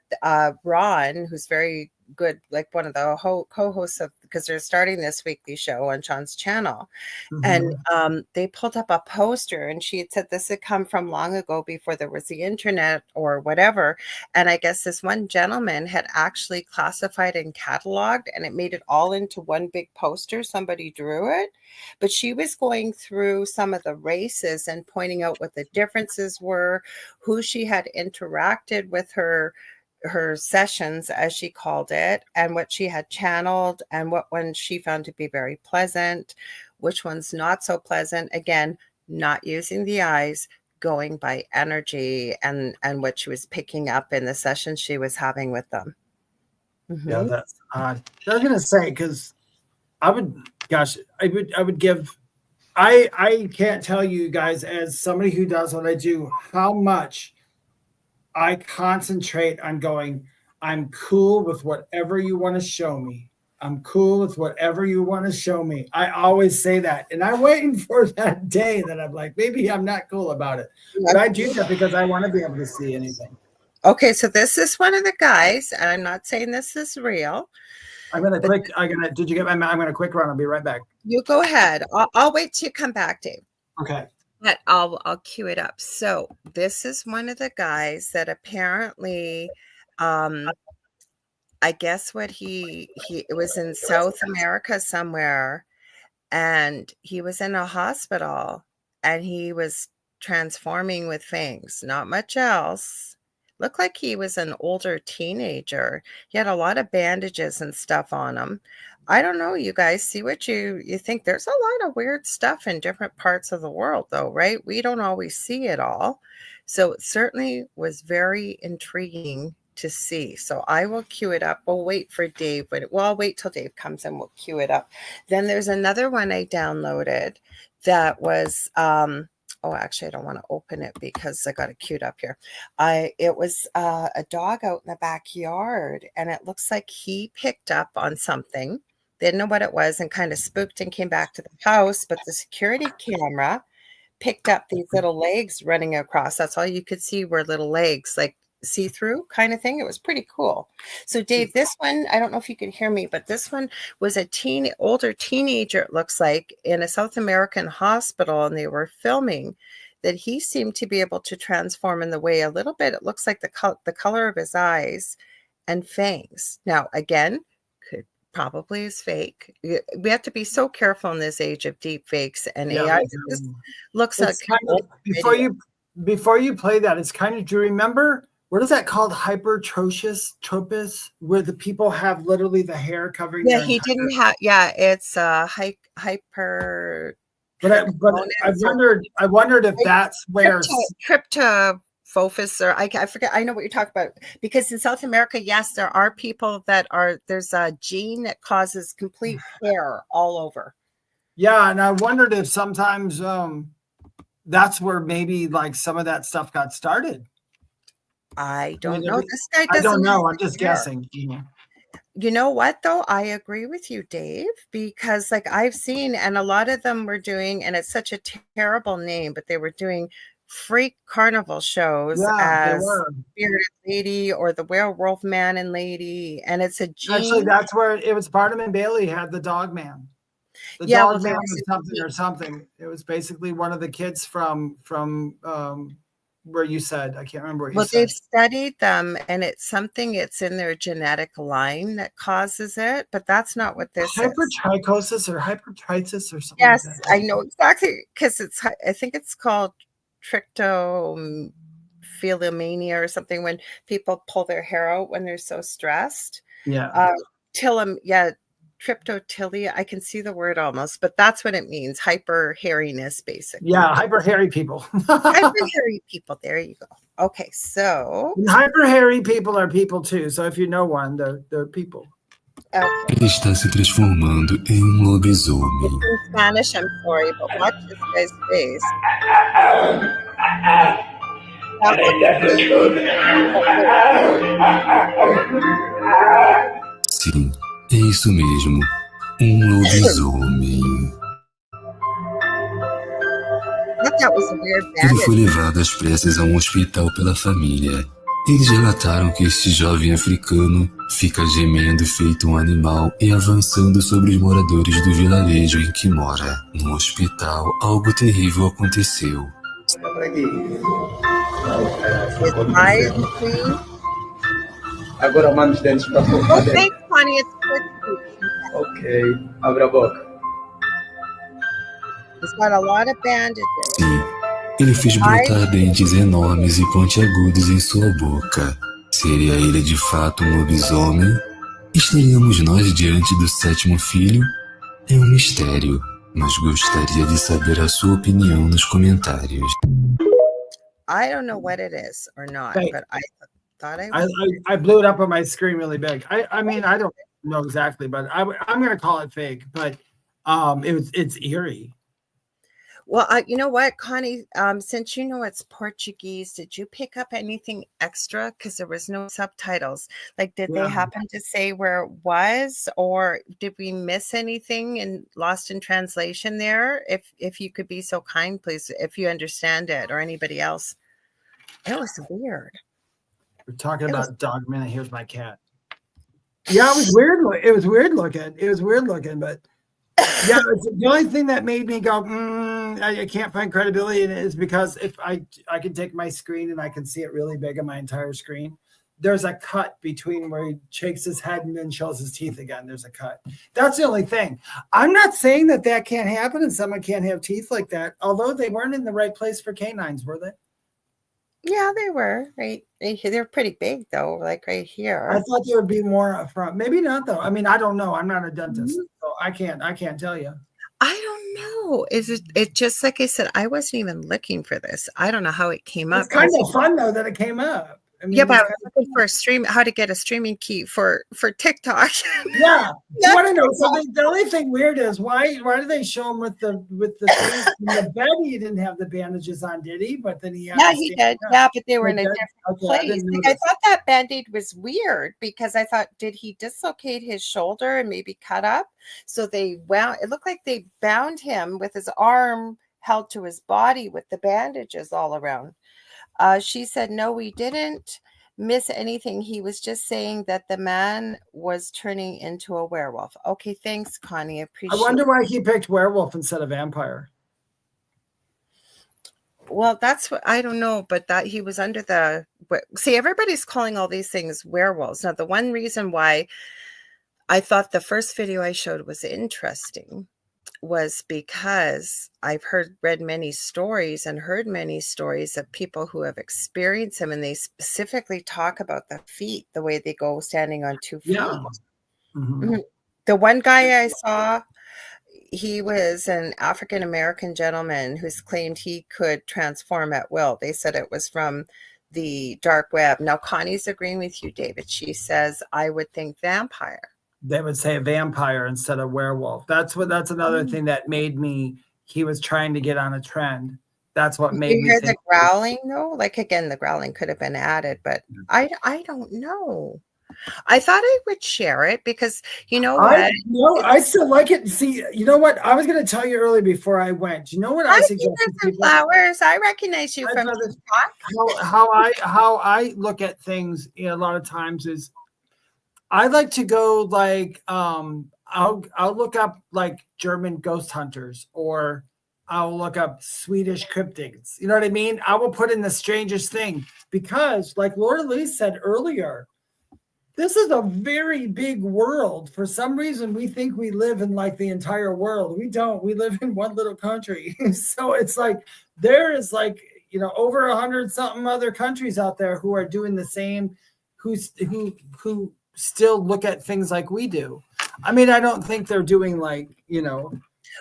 Ron, who's very good, like one of the co-hosts of, because they're starting this weekly show on Sean's channel. And they pulled up a poster, and she had said this had come from long ago before there was the internet or whatever. And I guess this one gentleman had actually classified and cataloged, and it made it all into one big poster. Somebody drew it, but she was going through some of the races and pointing out what the differences were, who she had interacted with her sessions, as she called it, and what she had channeled, and what ones she found to be very pleasant, which ones not so pleasant. Again, not using the eyes, going by energy and what she was picking up in the sessions she was having with them. Yeah, that's odd. I was gonna say, because I would give. I can't tell you guys, as somebody who does what I do, how much I concentrate on going, I'm cool with whatever you want to show me. I'm cool with whatever you want to show me. I always say that. And I'm waiting for that day that I'm like, maybe I'm not cool about it. But I do that because I want to be able to see anything. Okay, so this is one of the guys, and I'm not saying this is real. Did you get my, I'm going to quick run. I'll be right back. You go ahead. I'll wait till you come back, Dave. Okay. But I'll cue it up. So this is one of the guys that apparently, I guess what it was in South America somewhere, and he was in a hospital, and he was transforming with things, not much else. Looked like he was an older teenager. He had a lot of bandages and stuff on him. I don't know, you guys, see what you think. There's a lot of weird stuff in different parts of the world, though, right? We don't always see it all. So it certainly was very intriguing to see. So I will cue it up. We'll wait for Dave. I'll wait till Dave comes and we'll cue it up. Then there's another one I downloaded that was, actually, I don't want to open it because I got it queued up here. It was a dog out in the backyard, and it looks like he picked up on something. They didn't know what it was and kind of spooked and came back to the house, but the security camera picked up these little legs running across. That's all you could see were little legs, like see-through kind of thing. It was pretty cool. So Dave, this one, I don't know if you could hear me, but this one was a older teenager, it looks like, in a South American hospital, and they were filming that he seemed to be able to transform in the way a little bit. It looks like the color of his eyes and fangs. Now, again, probably is fake. We have to be so careful in this age of deep fakes and AI. This looks like before you play that, it's kind of, do you remember, what is that called? Hypertropis, where the people have literally the hair covering Yeah, their he entire. didn't have. Yeah, it's hyper. But I wondered if that's where. Cryptophofus, or I forget. I know what you're talking about, because in South America, yes, there are people that are. There's a gene that causes complete hair all over. Yeah, and I wondered if sometimes that's where maybe like some of that stuff got started. I don't know. This guy doesn't. I don't know. I'm just guessing. You know what, though? I agree with you, Dave, because like I've seen, and a lot of them were doing, and it's such a terrible name, but they were doing freak carnival shows as Spirit Lady or the Werewolf Man and Lady, and it's a gene. Actually, that's where it was. Barnum and Bailey had the Dog Man. The Dog Man was something. It was basically one of the kids from where you said, I can't remember what you said. Well, they've studied them, and it's something, it's in their genetic line that causes it, but that's not what this is. Hypertrichosis or hypertritis or something. Yes, like that. I know exactly, because I think it's called trichotillomania or something, when people pull their hair out when they're so stressed. Yeah. Triptotilia, I can see the word almost, but that's what it means. Hyper hairiness, basically. Yeah, hyper hairy people. Hyper hairy people. There you go. Okay, so hyper hairy people are people too. So if you know one, they're people. Okay. Ele está se transformando em lobisomem. It's in Spanish, I'm sorry, but watch this guy's face. Sim, é isso mesmo. Lobisomem. Ele foi levado às pressas a hospital pela família. Eles relataram que este jovem africano fica gemendo feito animal e avançando sobre os moradores do vilarejo em que mora. No hospital, algo terrível aconteceu. Agora manda os dentes para fora. Ok, abra a boca. He's got a lot of bandages. Sim, ele fez brotar dentes enormes e pontiagudos em sua boca. Seria ele de fato lobisomem? Estaríamos nós diante do sétimo filho? É um mistério, mas gostaria de saber a sua opinião nos comentários. I don't know what it is or not, but I thought I blew it up on my screen really big. I mean, I don't know exactly, but I'm going to call it fake, but it's eerie. Well, you know what, Connie, since you know it's Portuguese, did you pick up anything extra? Because there was no subtitles. Like, did they happen to say where it was, or did we miss anything and lost in translation there? If you could be so kind, please, if you understand it, or anybody else. It was weird. We're talking about Dog Man. Here's my cat. Yeah, it was weird. It was weird looking, but yeah, the only thing that made me go, I can't find credibility in it is because if I can take my screen and I can see it really big on my entire screen, there's a cut between where he shakes his head and then shows his teeth again. There's a cut. That's the only thing. I'm not saying that can't happen and someone can't have teeth like that, although they weren't in the right place for canines, were they? Yeah, they were. Right. They're pretty big, though, like right here. I thought there would be more up front. Maybe not, though. I mean, I don't know. I'm not a dentist, so I can't tell you. I don't know. Is it just like I said, I wasn't even looking for this. I don't know how it came up. It's kind of fun, though, that it came up. I mean, yeah, but I was looking for a stream, how to get a streaming key for TikTok. Yeah, you want to know something? The only thing weird is why do they show him with the the bed? He didn't have the bandages on, did he? But then he did. Yeah, but they were in a different place. I thought that band-aid was weird because I thought, did he dislocate his shoulder and maybe cut up? So it looked like they bound him with his arm held to his body with the bandages all around. She said, no, we didn't miss anything. He was just saying that the man was turning into a werewolf. Okay, thanks, Connie. I appreciate it. I wonder why he picked werewolf instead of vampire. Well, that's what I don't know, but that he was under the see, everybody's calling all these things werewolves. Now, the one reason why I thought the first video I showed was interesting was because I've read many stories and heard many stories of people who have experienced them, and they specifically talk about the feet, the way they go standing on 2 feet. Yeah. Mhm. Mhm. The one guy I saw, he was an African American gentleman who's claimed he could transform at will. They said it was from the dark web. Now Connie's agreeing with you, David. She says, I would think vampire. They would say vampire instead of werewolf. That's another thing that made me, he was trying to get on a trend. That's what Did made you me hear think. the growling though? Like again, the growling could have been added, but I don't know. I thought I would share it because you know what? I still like it. See, you know what? I was going to tell you earlier before I went. You know what I I suggest? see some flowers. I recognize you from TikTok. How I look at things a lot of times is I like to go like I'll look up like German ghost hunters, or I'll look up Swedish cryptids. You know what I mean? I will put in the strangest thing because, like Lorilei said earlier, this is a very big world. For some reason, we think we live in like the entire world. We don't. We live in one little country. So it's like there is like, over 100 something other countries out there who are doing the same, who still look at things like we do. I mean, I don't think they're doing like,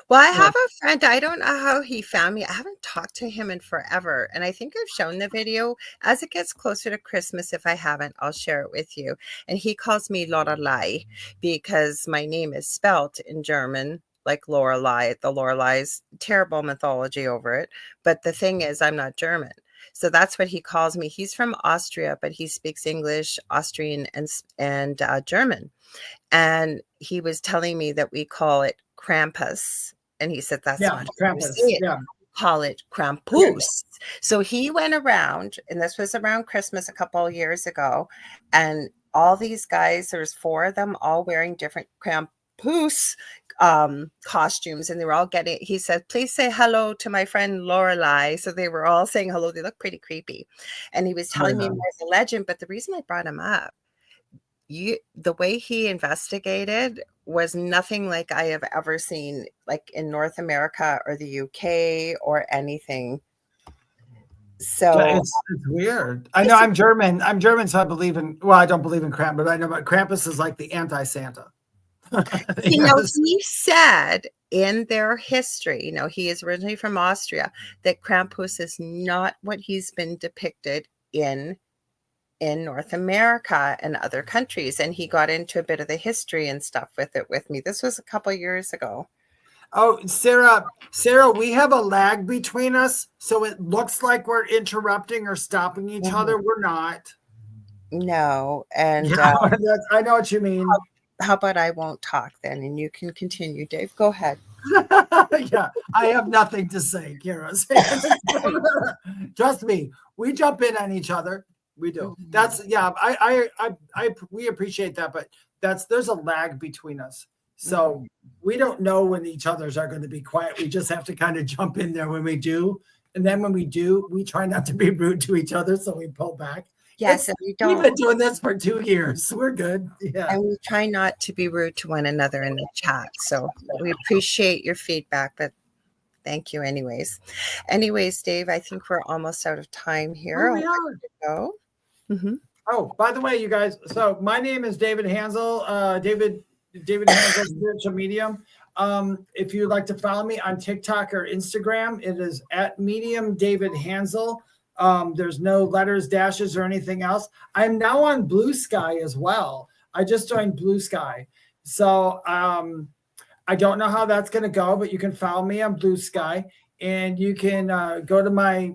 Well, I have a friend. I don't know how he found me. I haven't talked to him in forever. And I think I've shown the video. As it gets closer to Christmas, if I haven't, I'll share it with you. And he calls me Lorilei because my name is spelt in German, like Lorelei. The Lorelei's terrible mythology over it. But the thing is, I'm not German. So that's what he calls me. He's from Austria, but he speaks English, Austrian, and German. And he was telling me that we call it Krampus. And he said, that's not Krampus. Call it Krampus. So he went around, and this was around Christmas a couple of years ago. And all these guys, there's 4 of them all wearing different Krampus costumes, and they were all he said, please say hello to my friend Lorilei. So they were all saying hello. They look pretty creepy. And he was telling me there's a legend, but the reason I brought him up, the way he investigated was nothing like I have ever seen, like in North America or the UK or anything. So it's weird. I know I'm German. So I believe in, I don't believe in Krampus, but I know about Krampus is like the anti-Santa. He said in their history, he is originally from Austria, that Krampus is not what he's been depicted in North America and other countries. And he got into a bit of the history and stuff with me. This was a couple of years ago. Oh, Sarah, we have a lag between us. So it looks like we're interrupting or stopping each other. We're not. No. And I know what you mean. How about I won't talk then and you can continue, Dave? Go ahead. Yeah, I have nothing to say, Kira. Trust me, we jump in on each other. We do. That's we appreciate that, but there's a lag between us. So we don't know when each other's are going to be quiet. We just have to kind of jump in there when we do. And then when we do, we try not to be rude to each other. So we pull back. Yes, and we don't. We've been doing this for 2 years. We're good. Yeah. And we try not to be rude to one another in the chat. So we appreciate your feedback, but thank you anyways. Anyways, Dave, I think we're almost out of time here. Oh, we are. Go. Mm-hmm. Oh, by the way, you guys, so my name is David Hanzel, David Hanzel, Spiritual Medium. If you'd like to follow me on TikTok or Instagram, it is at Medium David Hanzel. There's no letters, dashes, or anything else. I'm now on Blue Sky as well. I just joined Blue Sky. So I don't know how that's going to go, but you can follow me on Blue Sky, and you can go to my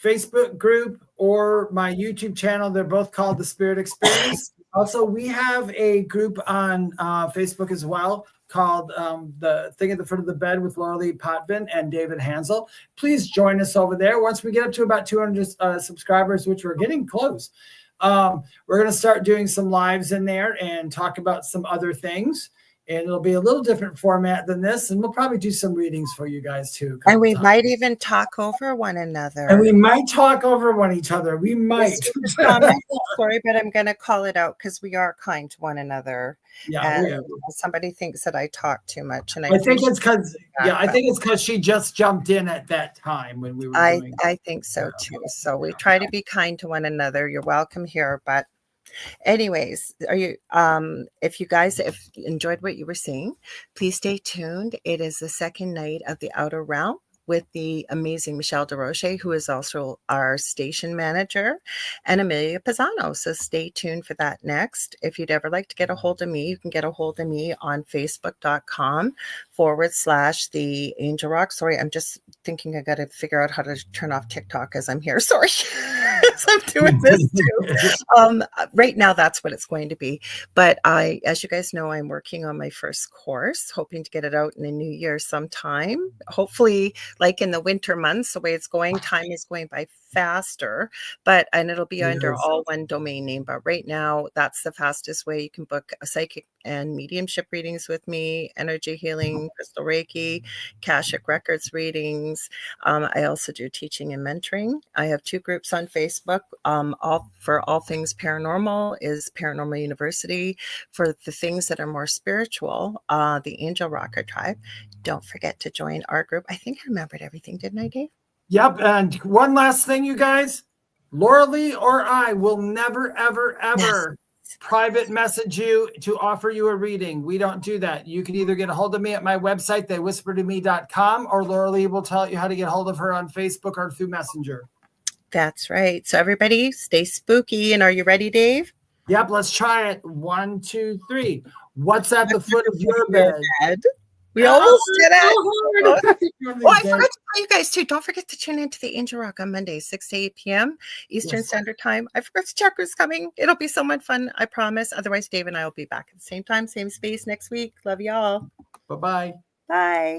Facebook group or my YouTube channel. They're both called The Spirit Experience. Also, we have a group on Facebook as well called The Thing at the Foot of the Bed with Lorilei Potvin and David Hanzel. Please join us over there. Once we get up to about 200 subscribers, which we're getting close, we're going to start doing some lives in there and talk about some other things. and it'll be a little different format than this. And we'll probably do some readings for you guys too. a And couple we times. might even talk over one another. And we might talk over one each other. We might. Sorry, but I'm going to call it out because we are kind to one another. Yeah, we And are. somebody thinks that I talk too much, and I think appreciate it's because that, I but think it's because she just jumped in at that time when we were doing. I think so too. So we try to be kind to one another. You're welcome here, but anyways, are you if you guys if you enjoyed what you were seeing, please stay tuned. It is the second night of the Outer Realm with the amazing Michelle DeRoche, who is also our station manager, and Amelia Pisano. So stay tuned for that next. If you'd ever like to get a hold of me, you can get a hold of me on facebook.com/the Angel Rock. Sorry, I'm just thinking I got to figure out how to turn off TikTok as I'm here. Sorry. As I'm doing this too. Right now, that's what it's going to be. But as you guys know, I'm working on my first course, hoping to get it out in the new year sometime. Hopefully, like in the winter months, the way it's going, time is going by faster, and it'll be under all one domain name. But right now, that's the fastest way. You can book a psychic and mediumship readings with me, energy healing, crystal Reiki, Akashic Records readings. I also do teaching and mentoring. I have 2 groups on Facebook. All for all things paranormal is Paranormal University. For the things that are more spiritual, the Angel Rocker Tribe. Don't forget to join our group. I think I remembered everything, didn't I, Dave? Yep. And one last thing, you guys, Lorilei or I will never, ever, ever private message you to offer you a reading. We don't do that. You can either get a hold of me at my website, theywhispertome.com, or Lorilei will tell you how to get a hold of her on Facebook or through Messenger. That's right. So everybody stay spooky. And are you ready, Dave? Yep. Let's try it. 1, 2, 3. What's at the foot of your bed? We almost did it. Oh, I forgot to tell you guys too. Don't forget to tune into the Angel Rock on Monday, 6 to 8 p.m. Eastern Standard Time. I forgot to check who's coming. It'll be so much fun, I promise. Otherwise, Dave and I will be back at the same time, same space next week. Love y'all. Bye-bye. Bye.